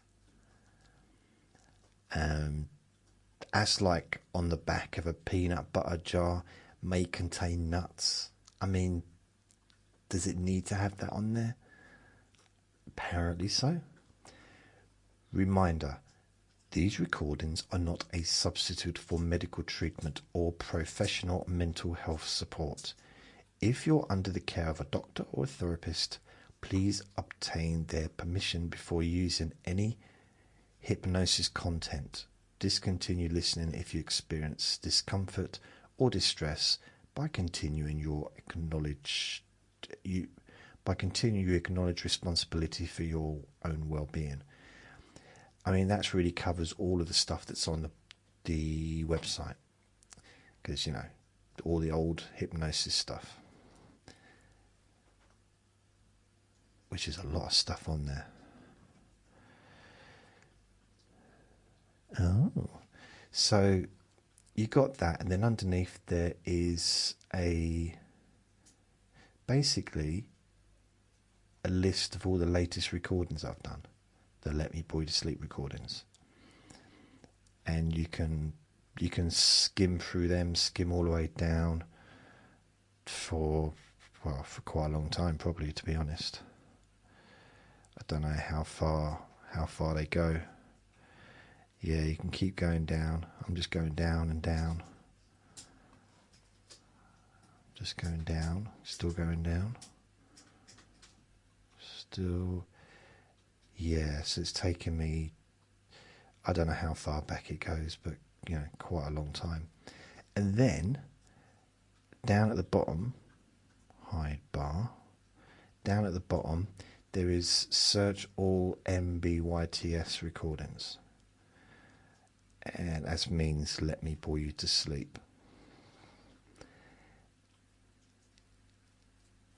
As like on the back of a peanut butter jar may contain nuts. I mean, does it need to have that on there? Apparently so. Reminder, these recordings are not a substitute for medical treatment or professional mental health support. If you're under the care of a doctor or a therapist, please obtain their permission before using any hypnosis content. Discontinue listening if you experience discomfort or distress by continuing you acknowledge responsibility for your own well-being. I mean, that really covers all of the stuff that's on the website, because, you know, all the old hypnosis stuff, which is a lot of stuff on there. Oh, so you got that, and then underneath there is basically a list of all the latest recordings I've done, the Let Me Bore You to Sleep recordings, and you can skim through them, skim all the way down for quite a long time, probably, to be honest. I don't know how far they go. Yeah, you can keep going down. I'm just going down and down. Just going down. Still going down. Still. Yeah, so it's taken me, I don't know how far back it goes, but, you know, quite a long time. And then, down at the bottom, hide bar, down at the bottom, there is search all LMBYTS recordings. And that means Let Me Bore You to Sleep.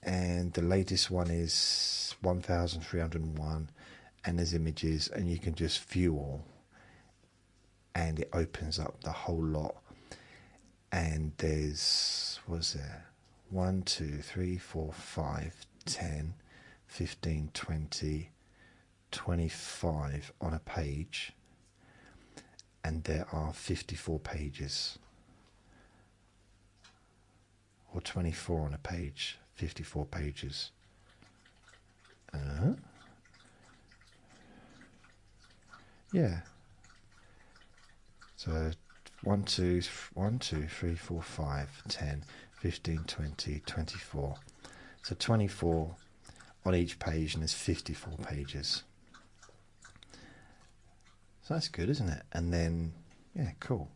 And the latest one is 1301, and there's images, and you can just view all, and it opens up the whole lot. And there's, what's there, 1, 2, 3, 4, 5, 10, 15, 20, 25 on a page. And there are 54 pages, or 24 on a page, 54 pages. Yeah. So 1, 2, 3, 4, 5, 10, 15, 20, 24. So 24 on each page, and there's 54 pages. So that's good, isn't it? And then, yeah, cool.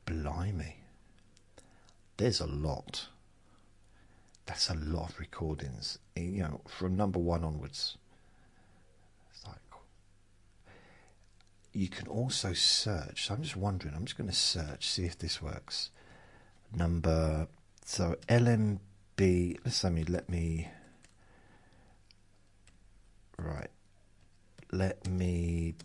Blimey. There's a lot. That's a lot of recordings, you know, from number 1 onwards. It's like, you can also search. So I'm just wondering, I'm just going to search, see if this works. So LMB, let me, right. Let me,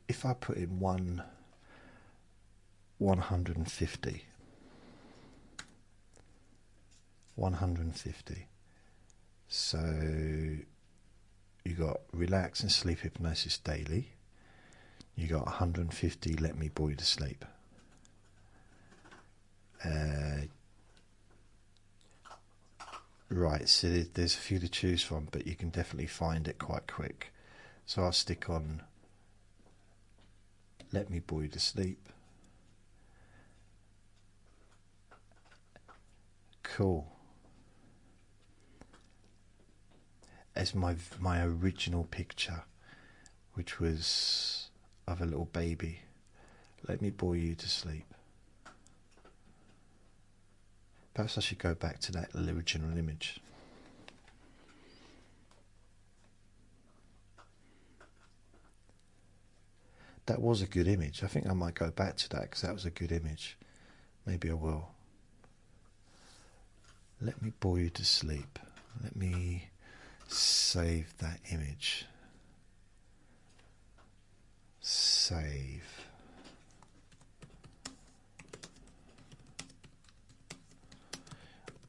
if I put in 150, so you got Relax and Sleep Hypnosis Daily, you got 150 Let Me Bore You to Sleep. Right, so there's a few to choose from, but you can definitely find it quite quick. So I'll stick on Let Me Bore You to Sleep. Cool. As my original picture, which was of a little baby. Let Me Bore You to Sleep. Perhaps I should go back to that original image. That was a good image. I think I might go back to that because that was a good image. Maybe I will. Let Me Bore You to Sleep. Let me save that image. Save.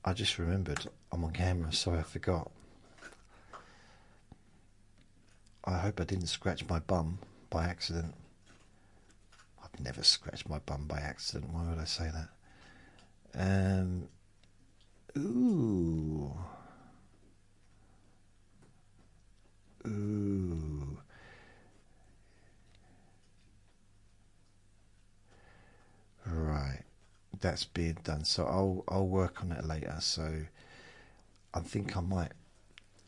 I just remembered I'm on camera, sorry I forgot. I hope I didn't scratch my bum by accident. I've never scratched my bum by accident, why would I say that? Ooh. Ooh. Right. That's being done. So I'll work on it later. So I think I might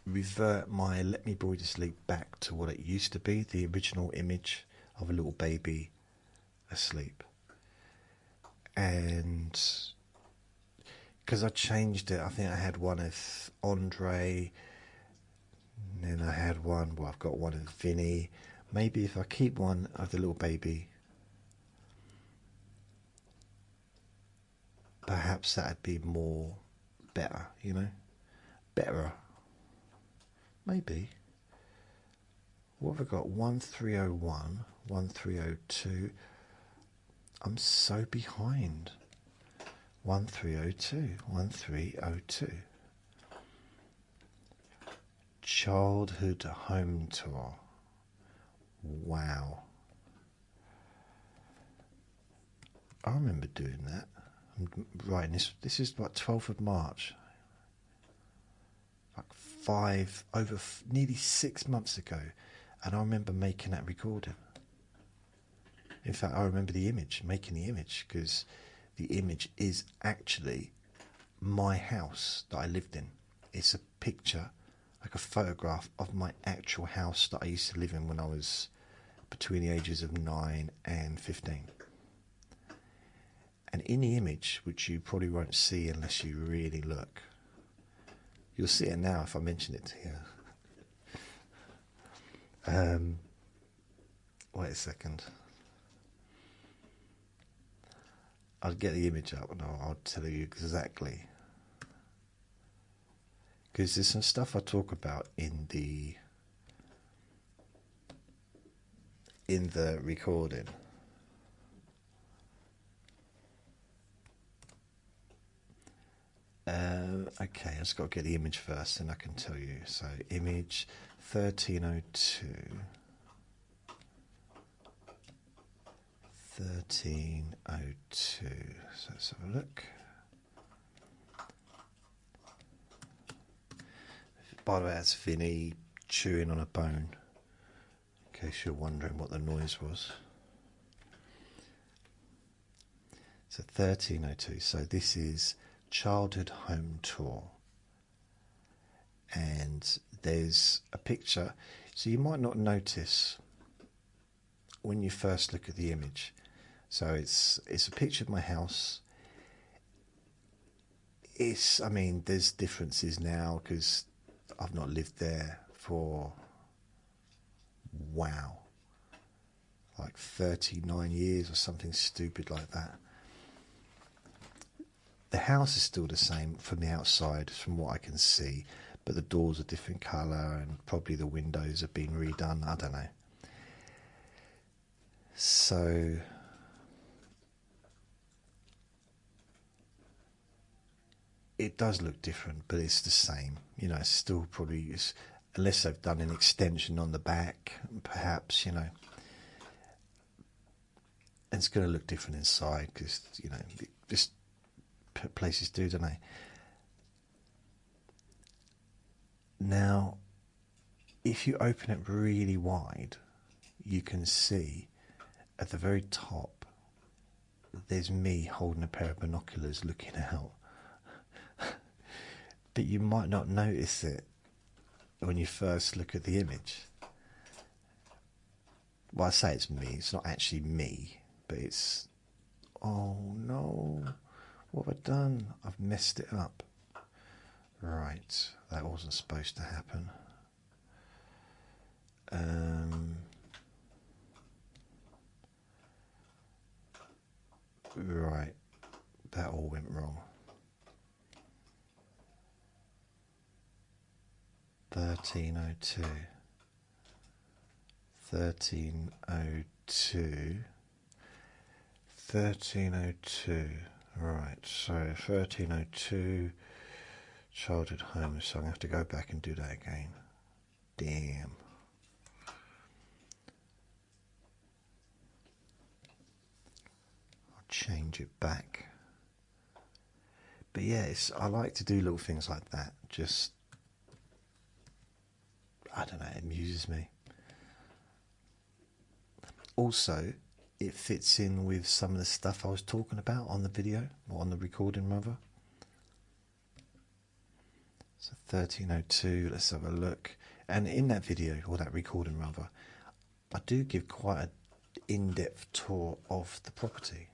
revert my Let Me Bore You to Sleep back to what it used to be, the original image of a little baby asleep. And because I changed it, I think I had one of Andre, and then I had one, well, I've got one of Vinny. Maybe if I keep one of the little baby, perhaps that'd be more better, you know? Better. Maybe. What have I got? 1301, 1302. I'm so behind. 1302, 1302. Childhood home tour. Wow. I remember doing that. I'm writing this. This is like 12th of March. Like nearly 6 months ago. And I remember making that recording. In fact, I remember the image, making the image, because the image is actually my house that I lived in. It's a picture, like a photograph of my actual house that I used to live in when I was between the ages of 9 and 15. And in the image, which you probably won't see unless you really look, you'll see it now if I mention it to you. Wait a second. I'll get the image up and I'll tell you exactly. Because there's some stuff I talk about in the recording. Okay, I just got to get the image first and I can tell you. So image 1302. 1302. So let's have a look. By the way, that's Vinny chewing on a bone, in case you're wondering what the noise was. So 1302. So this is Childhood Home Tour. And there's a picture. So you might not notice when you first look at the image. So it's a picture of my house. I mean, there's differences now because I've not lived there for, wow, like 39 years or something stupid like that. The house is still the same from the outside, from what I can see, but the doors are different colour and probably the windows have been redone, I don't know. So it does look different, but it's the same. You know, it's still probably, unless they've done an extension on the back, perhaps, you know. And it's going to look different inside because, you know, just places do, don't they? Now, if you open it really wide, you can see at the very top there's me holding a pair of binoculars looking out. But you might not notice it when you first look at the image. Well, I say it's me, it's not actually me, but it's, oh no, what have I done? I've messed it up. Right, that wasn't supposed to happen. Right, that all went wrong. 1302. 1302. 1302. Right, so 1302. childhood home, so I'm going to have to go back and do that again. Damn. I'll change it back. But yeah, I like to do little things like that. Just, I don't know, it amuses me. Also, it fits in with some of the stuff I was talking about on the video, or on the recording rather. So 1302, let's have a look. And in that video, or that recording rather, I do give quite an in-depth tour of the property,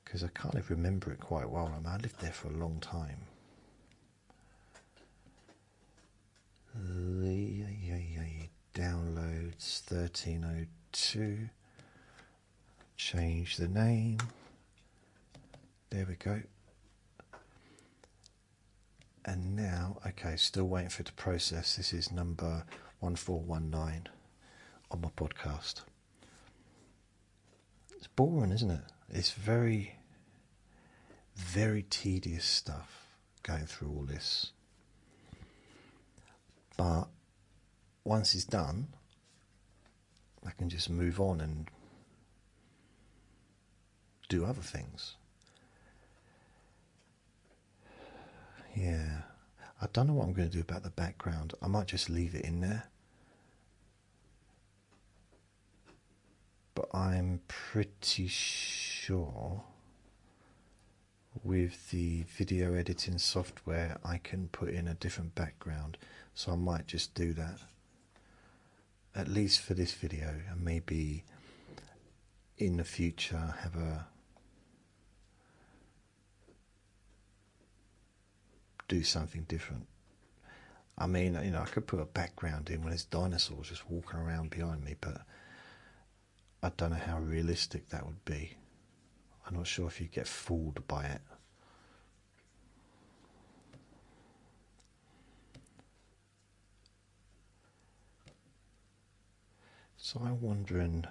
because I kind of remember it quite well. I mean, I lived there for a long time. Downloads 1302. Change the name. There we go. And now, okay, still waiting for it to process. This is number 1419 on my podcast. It's boring, isn't it? It's very, very tedious stuff going through all this. But once it's done, I can just move on and do other things. Yeah, I don't know what I'm going to do about the background. I might just leave it in there. But I'm pretty sure with the video editing software I can put in a different background. So I might just do that. At least for this video, and maybe in the future have do something different. I mean, you know, I could put a background in when there's dinosaurs just walking around behind me, but I don't know how realistic that would be. I'm not sure if you get fooled by it. So I'm wondering,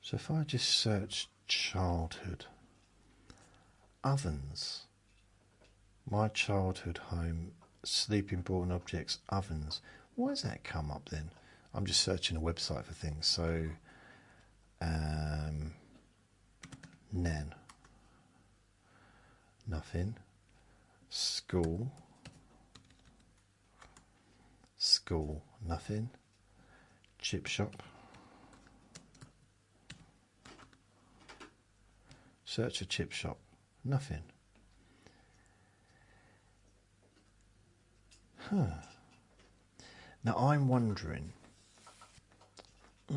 so if I just search childhood, ovens, my childhood home, sleeping important objects, ovens, why does that come up then? I'm just searching a website for things, so, Nan, nothing. School, nothing. Chip shop, search a chip shop, nothing. Now I'm wondering, I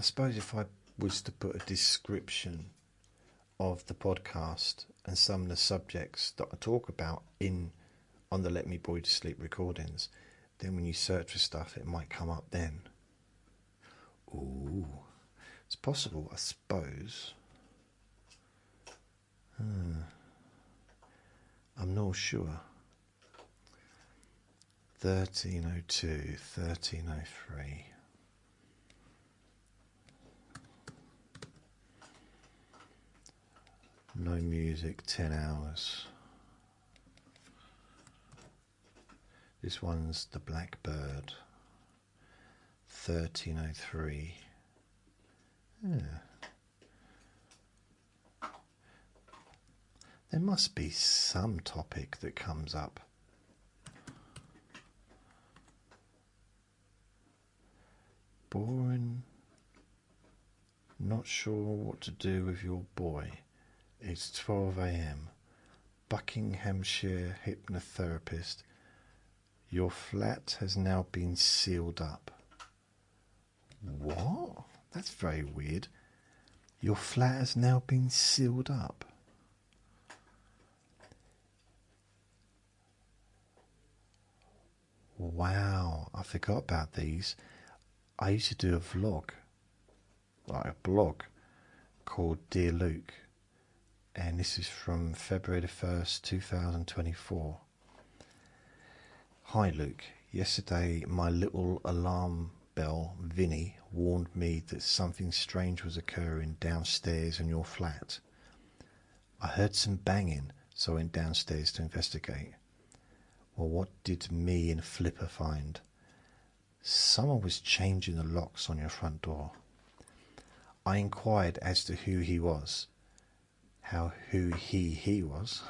suppose if I was to put a description of the podcast and some of the subjects that I talk about on the Let Me Bore You to Sleep recordings, then when you search for stuff it might come up then. Ooh, it's possible, I suppose. I'm not sure. 1302, 1303. No music, 10 hours. This one's the Blackbird, 1303. Yeah. There must be some topic that comes up. Boring. Not sure what to do with your boy. It's 12 a.m. Buckinghamshire hypnotherapist. Your flat has now been sealed up. What? That's very weird. Your flat has now been sealed up. Wow, I forgot about these. I used to do a vlog, like a blog, called Dear Luke. And this is from February the 1st, 2024. Hi Luke, Yesterday, my little alarm bell, Vinny, warned me that something strange was occurring downstairs in your flat. I heard some banging, so I went downstairs to investigate. Well, what did me and Flipper find? Someone was changing the locks on your front door. I inquired as to who he was. Who he was.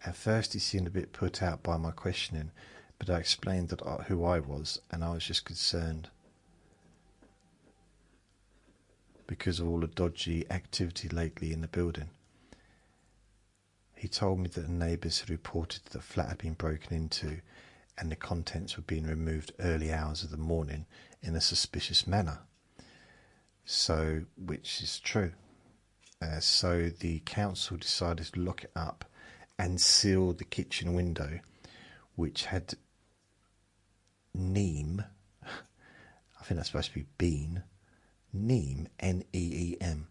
At first he seemed a bit put out by my questioning, but I explained who I was, and I was just concerned because of all the dodgy activity lately in the building. He told me that the neighbours had reported that the flat had been broken into and the contents were being removed early hours of the morning in a suspicious manner. So, which is true. So the council decided to lock it up and seal the kitchen window, which had neem, I think that's supposed to be bean, neem, Neem,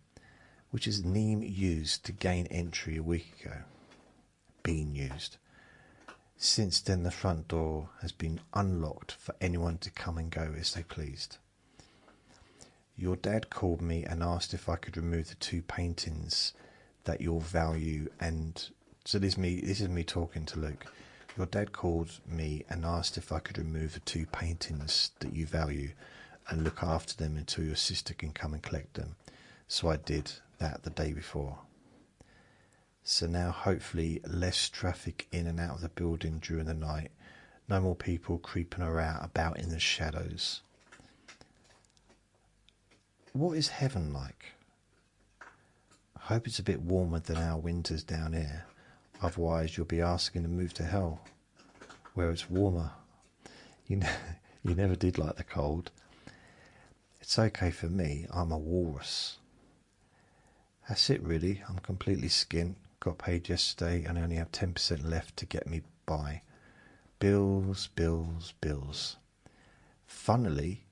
which is neem used to gain entry a week ago. Bean used. Since then, the front door has been unlocked for anyone to come and go as they pleased. Your dad called me and asked if I could remove the 2 paintings that you'll value, and so this is me talking to Luke. Your dad called me and asked if I could remove the 2 paintings that you value and look after them until your sister can come and collect them. So I did that the day before. So now hopefully less traffic in and out of the building during the night. No more people creeping about in the shadows. What is heaven like? I hope it's a bit warmer than our winters down here. Otherwise you'll be asking to move to hell, where it's warmer. You never did like the cold. It's okay for me, I'm a walrus. That's it really, I'm completely skint. Got paid yesterday and I only have 10% left to get me by. Bills, bills, bills. Funnily,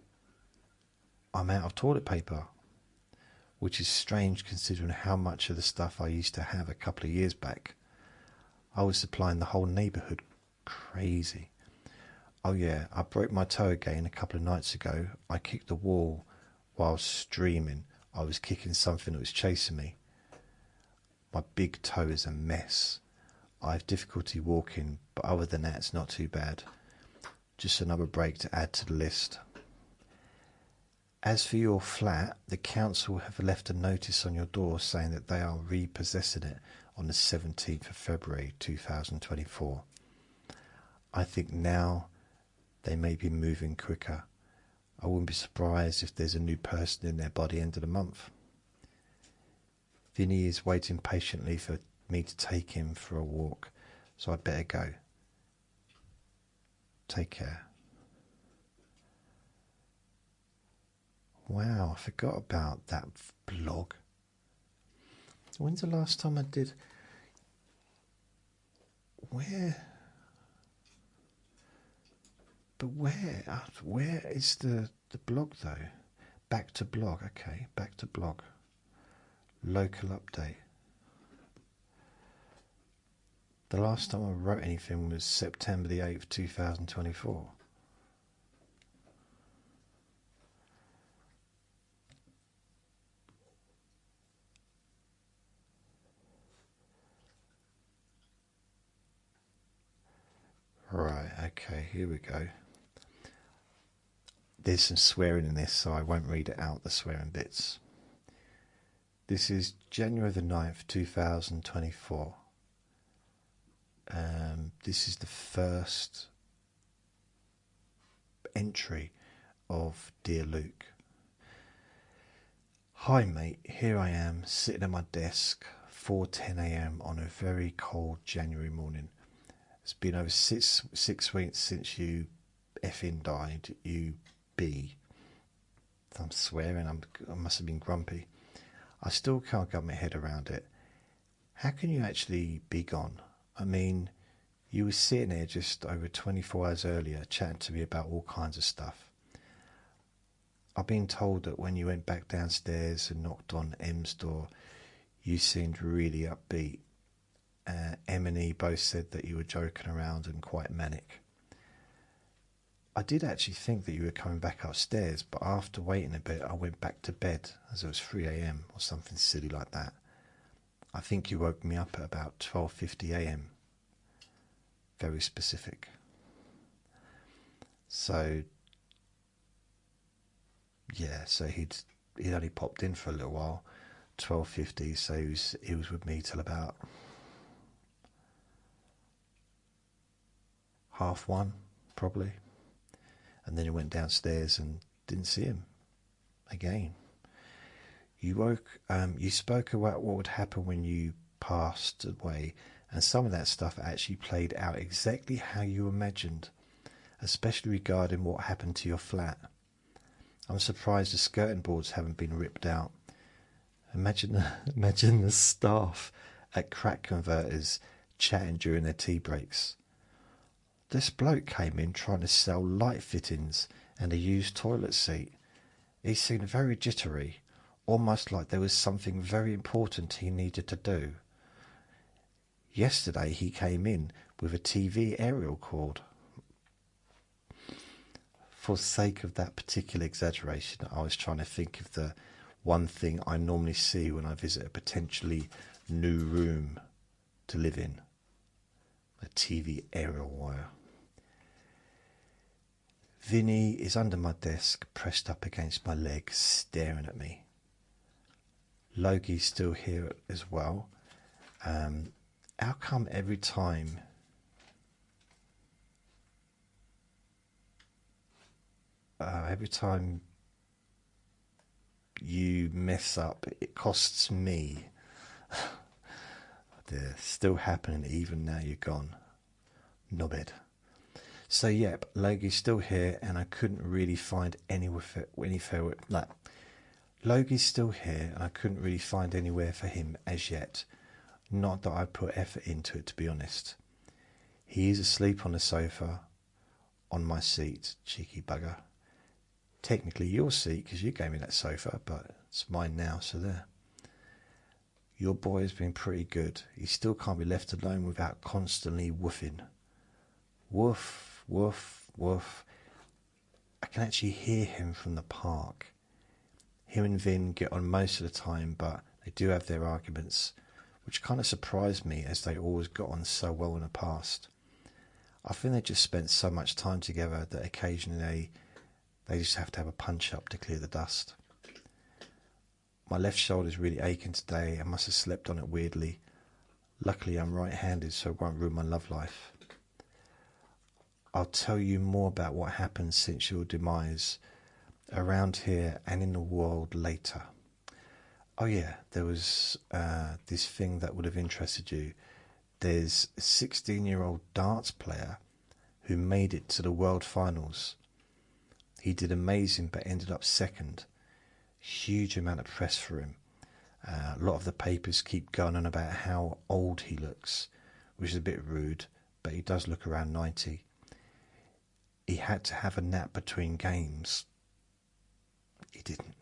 I'm out of toilet paper, which is strange considering how much of the stuff I used to have a couple of years back. I was supplying the whole neighbourhood. Crazy. Oh yeah, I broke my toe again a couple of nights ago. I kicked the wall while streaming. I was kicking something that was chasing me. My big toe is a mess. I have difficulty walking, but other than that it's not too bad. Just another break to add to the list. As for your flat, the council have left a notice on your door saying that they are repossessing it on the 17th of February 2024. I think now they may be moving quicker. I wouldn't be surprised if there's a new person in there by the end of the month. Vinny is waiting patiently for me to take him for a walk, so I'd better go. Take care. Wow, I forgot about that blog. When's the last time I did? Where? But where is the blog though? Back to blog, okay, back to blog. Local update. The last time I wrote anything was September the 8th, 2024. Right, okay, here we go. There's some swearing in this, so I won't read it out, the swearing bits. This is January the 9th, 2024. This is the first entry of Dear Luke. Hi mate, here I am sitting at my desk, 4:10 a.m. on a very cold January morning. It's been over six weeks since you effing died, you B. I'm swearing, I must have been grumpy. I still can't get my head around it. How can you actually be gone? I mean, you were sitting there just over 24 hours earlier chatting to me about all kinds of stuff. I've been told that when you went back downstairs and knocked on M's door, you seemed really upbeat. Em and E both said that you were joking around and quite manic. I did actually think that you were coming back upstairs, but after waiting a bit, I went back to bed as it was 3 a.m. or something silly like that. I think you woke me up at about 12:50 a.m. Very specific. So, yeah, so he'd only popped in for a little while, 12:50. So he was with me till about 1:30, probably, and then he went downstairs and didn't see him again. You spoke about what would happen when you passed away, and some of that stuff actually played out exactly how you imagined, especially regarding what happened to your flat. I'm surprised the skirting boards haven't been ripped out. Imagine the staff at crack converters chatting during their tea breaks. This bloke came in trying to sell light fittings and a used toilet seat. He seemed very jittery, almost like there was something very important he needed to do. Yesterday he came in with a TV aerial cord. For sake of that particular exaggeration, I was trying to think of the one thing I normally see when I visit a potentially new room to live in. A TV aerial wire. Vinny is under my desk, pressed up against my leg, staring at me. Logie's still here as well. How come every time you mess up, it costs me? They're still happening even now you're gone. Knobhead. So yep, Logie's still here, and I couldn't really find anywhere for him as yet. Not that I put effort into it, to be honest. He is asleep on the sofa, on my seat, cheeky bugger. Technically your seat, because you gave me that sofa, but it's mine now, so there. Your boy has been pretty good. He still can't be left alone without constantly woofing. Woof, woof, woof. I can actually hear him from the park. Him and Vin get on most of the time, but they do have their arguments, which kind of surprised me as they always got on so well in the past. I think they just spent so much time together that occasionally they just have to have a punch-up to clear the dust. My left shoulder is really aching today. I must have slept on it weirdly. Luckily I'm right-handed, so it won't ruin my love life. I'll tell you more about what happened since your demise around here and in the world later. Oh yeah, there was this thing that would have interested you. There's a 16-year-old darts player who made it to the world finals. He did amazing but ended up second. Huge amount of press for him. A lot of the papers keep going on about how old he looks, which is a bit rude, but he does look around 90. He had to have a nap between games. He didn't.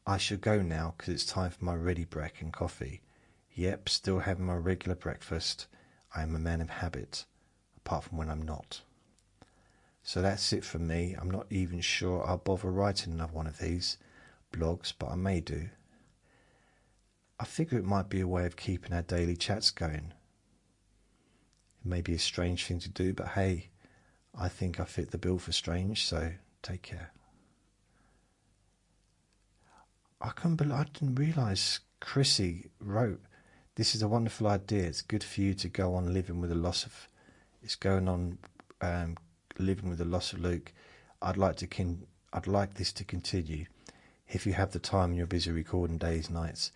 I should go now because it's time for my ready brek and coffee. Yep, still having my regular breakfast. I am a man of habit, apart from when I'm not. So that's it for me. I'm not even sure I'll bother writing another one of these blogs, but I may do. I figure it might be a way of keeping our daily chats going. It may be a strange thing to do, but hey, I think I fit the bill for strange, so take care. I didn't realise Chrissy wrote, "This is a wonderful idea. It's good for you to go on living with the loss of Luke. I'd like this to continue. If you have the time and you're busy recording days, nights,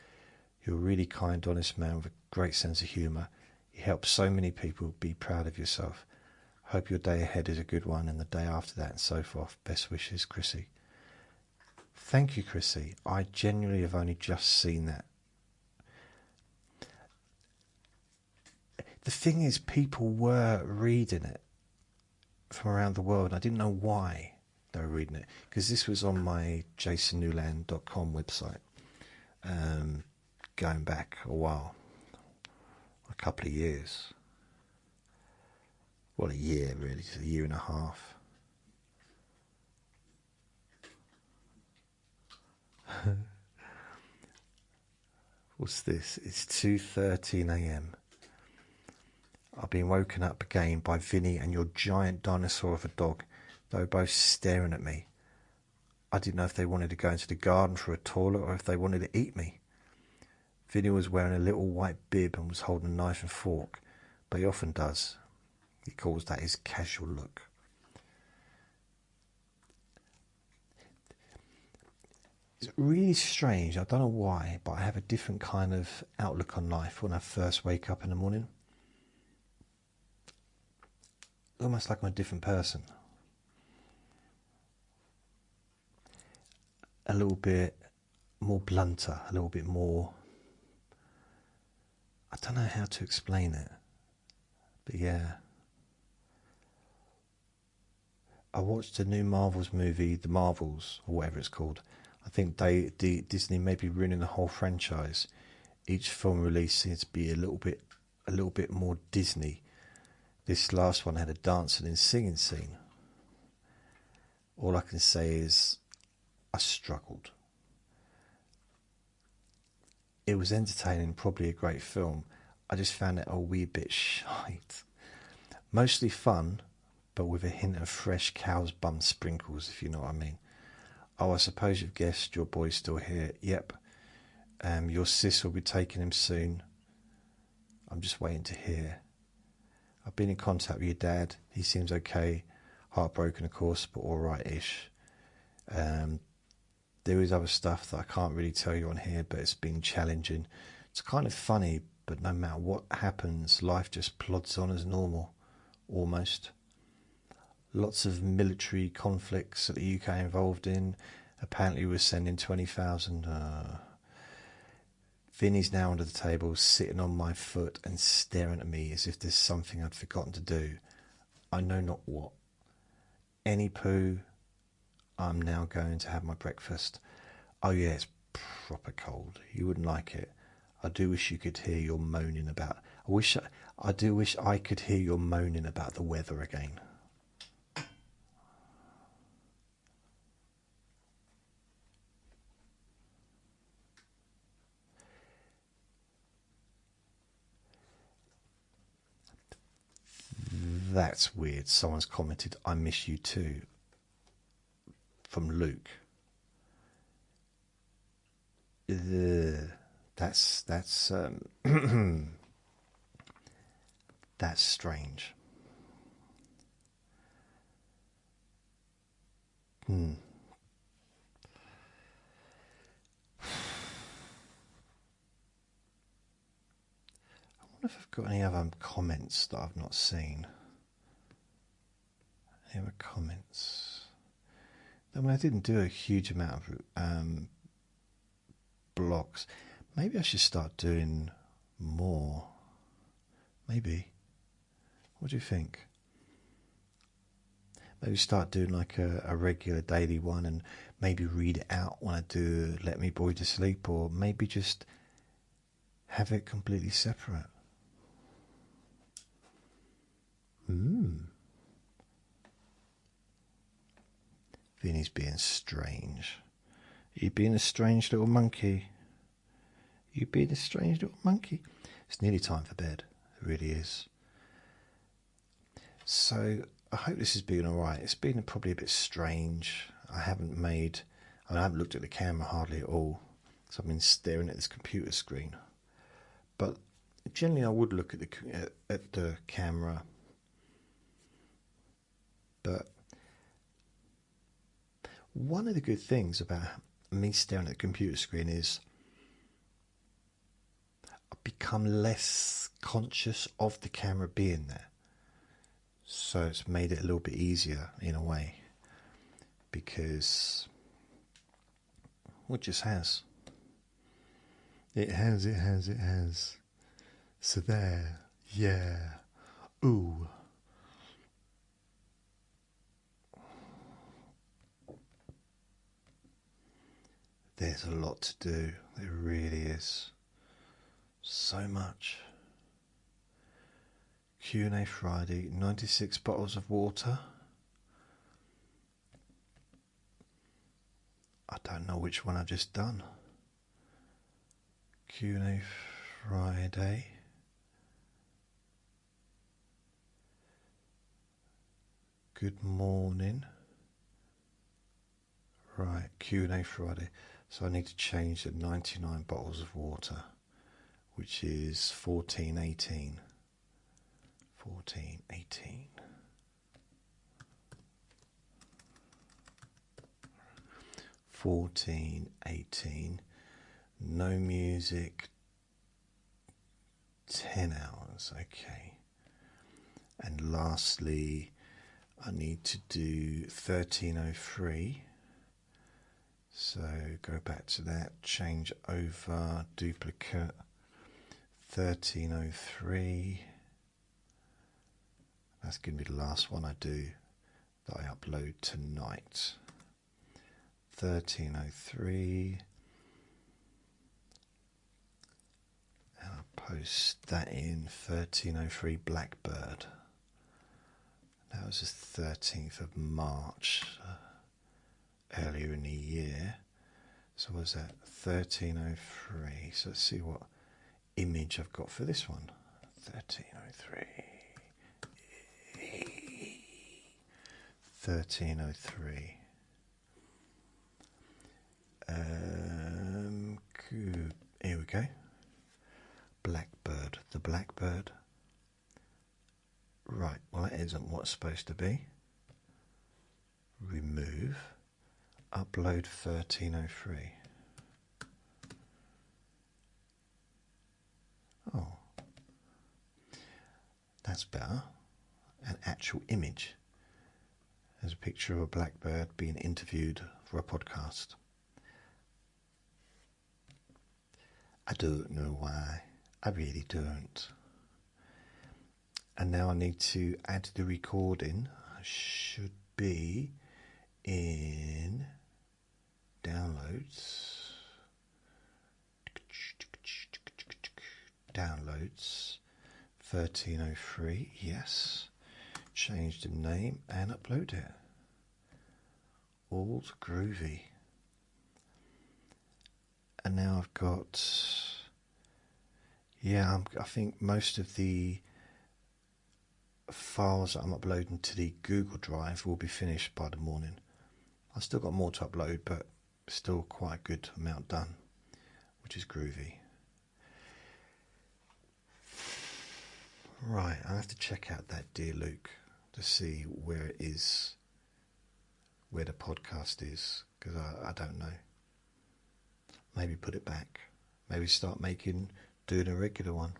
you're a really kind, honest man with a great sense of humour. You help so many people. Be proud of yourself. Hope your day ahead is a good one, and the day after that, and so forth. Best wishes, Chrissy." Thank you, Chrissy. I genuinely have only just seen that. The thing is, people were reading it from around the world. I didn't know why they were reading it, because this was on my jasonnewland.com website, going back a while, a couple of years. Well, a year really, a year and a half. What's this? It's 2:13 a.m. I've been woken up again by Vinny and your giant dinosaur of a dog. They were both staring at me. I didn't know if they wanted to go into the garden for a toilet or if they wanted to eat me. Vinny was wearing a little white bib and was holding a knife and fork, but he often does. He calls that his casual look. It's really strange, I don't know why, but I have a different kind of outlook on life when I first wake up in the morning. Almost like I'm a different person. A little bit more blunter, a little bit more... I don't know how to explain it, but yeah. I watched a new Marvels movie, The Marvels, or whatever it's called. I think Disney may be ruining the whole franchise. Each film release seems to be a little bit more Disney. This last one had a dancing and singing scene. All I can say is I struggled. It was entertaining, probably a great film. I just found it a wee bit shite. Mostly fun, but with a hint of fresh cow's bum sprinkles, if you know what I mean. Oh, I suppose you've guessed your boy's still here. Yep. Your sis will be taking him soon. I'm just waiting to hear. I've been in contact with your dad. He seems okay. Heartbroken, of course, but alright-ish. There is other stuff that I can't really tell you on here, but it's been challenging. It's kind of funny, but no matter what happens, life just plods on as normal, almost. Lots of military conflicts that the UK involved in. Apparently we're sending 20,000. Vinny's now under the table, sitting on my foot and staring at me as if there's something I'd forgotten to do. I know not what. Any poo, I'm now going to have my breakfast. Oh yeah, it's proper cold. You wouldn't like it. I do wish you could hear your moaning about... I do wish I could hear your moaning about the weather again. That's weird. Someone's commented, I miss you too. From Luke. That's that's strange. I wonder if I've got any other comments that I've not seen. Any other comments? I mean, I didn't do a huge amount of blogs. Maybe I should start doing more. Maybe. What do you think? Maybe start doing like a regular daily one and maybe read it out when I do Let Me Bore You to Sleep, or maybe just have it completely separate. Vinny's being strange. You being a strange little monkey. You being a strange little monkey. It's nearly time for bed. It really is. So I hope this has been alright. It's been probably a bit strange. I haven't looked at the camera hardly at all, because I've been staring at this computer screen. But generally I would look at the camera. But one of the good things about me staring at the computer screen is I've become less conscious of the camera being there. So it's made it a little bit easier in a way, because it just has. It has. So there, yeah, ooh. There's a lot to do, there really is. So much. Q&A Friday, 96 bottles of water. I don't know which one I've just done. Q&A Friday. Good morning. Right, Q&A Friday. So I need to change the 99 bottles of water, which is 1418. 1418. No music, 10 hours, okay. And lastly, I need to do 1303. So go back to that, change over, duplicate, 1303. That's going to be the last one I do that I upload tonight. 1303. And I'll post that in 1303 Blackbird. That was the 13th of March, earlier in the year. So what was that? 1303. So let's see what image I've got for this one. 1303. 1303. Good. Here we go. Blackbird. The Blackbird. Right, well that isn't what's supposed to be. Remove. Upload 1303. Oh. That's better. An actual image. There's a picture of a blackbird being interviewed for a podcast. I don't know why. I really don't. And now I need to add the recording. I should be in downloads. Downloads 1303. Yes. Change the name and upload it. All groovy. And now I've got, I think most of the files that I'm uploading to the Google Drive will be finished by the morning. I've still got more to upload, but still quite a good amount done, which is groovy. Right, I have to check out that Dear Luke to see where it is, where the podcast is, because I don't know. Maybe put it back. Maybe start doing a regular one.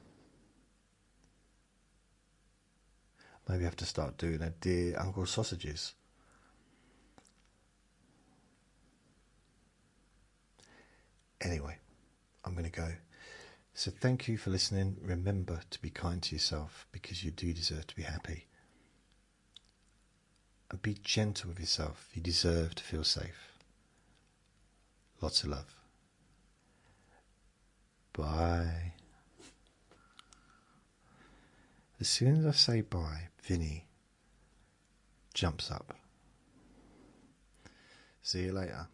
Maybe I have to start doing a Dear Uncle Sausages. Anyway, I'm going to go. So thank you for listening. Remember to be kind to yourself because you do deserve to be happy. And be gentle with yourself. You deserve to feel safe. Lots of love. Bye. As soon as I say bye, Vinny jumps up. See you later.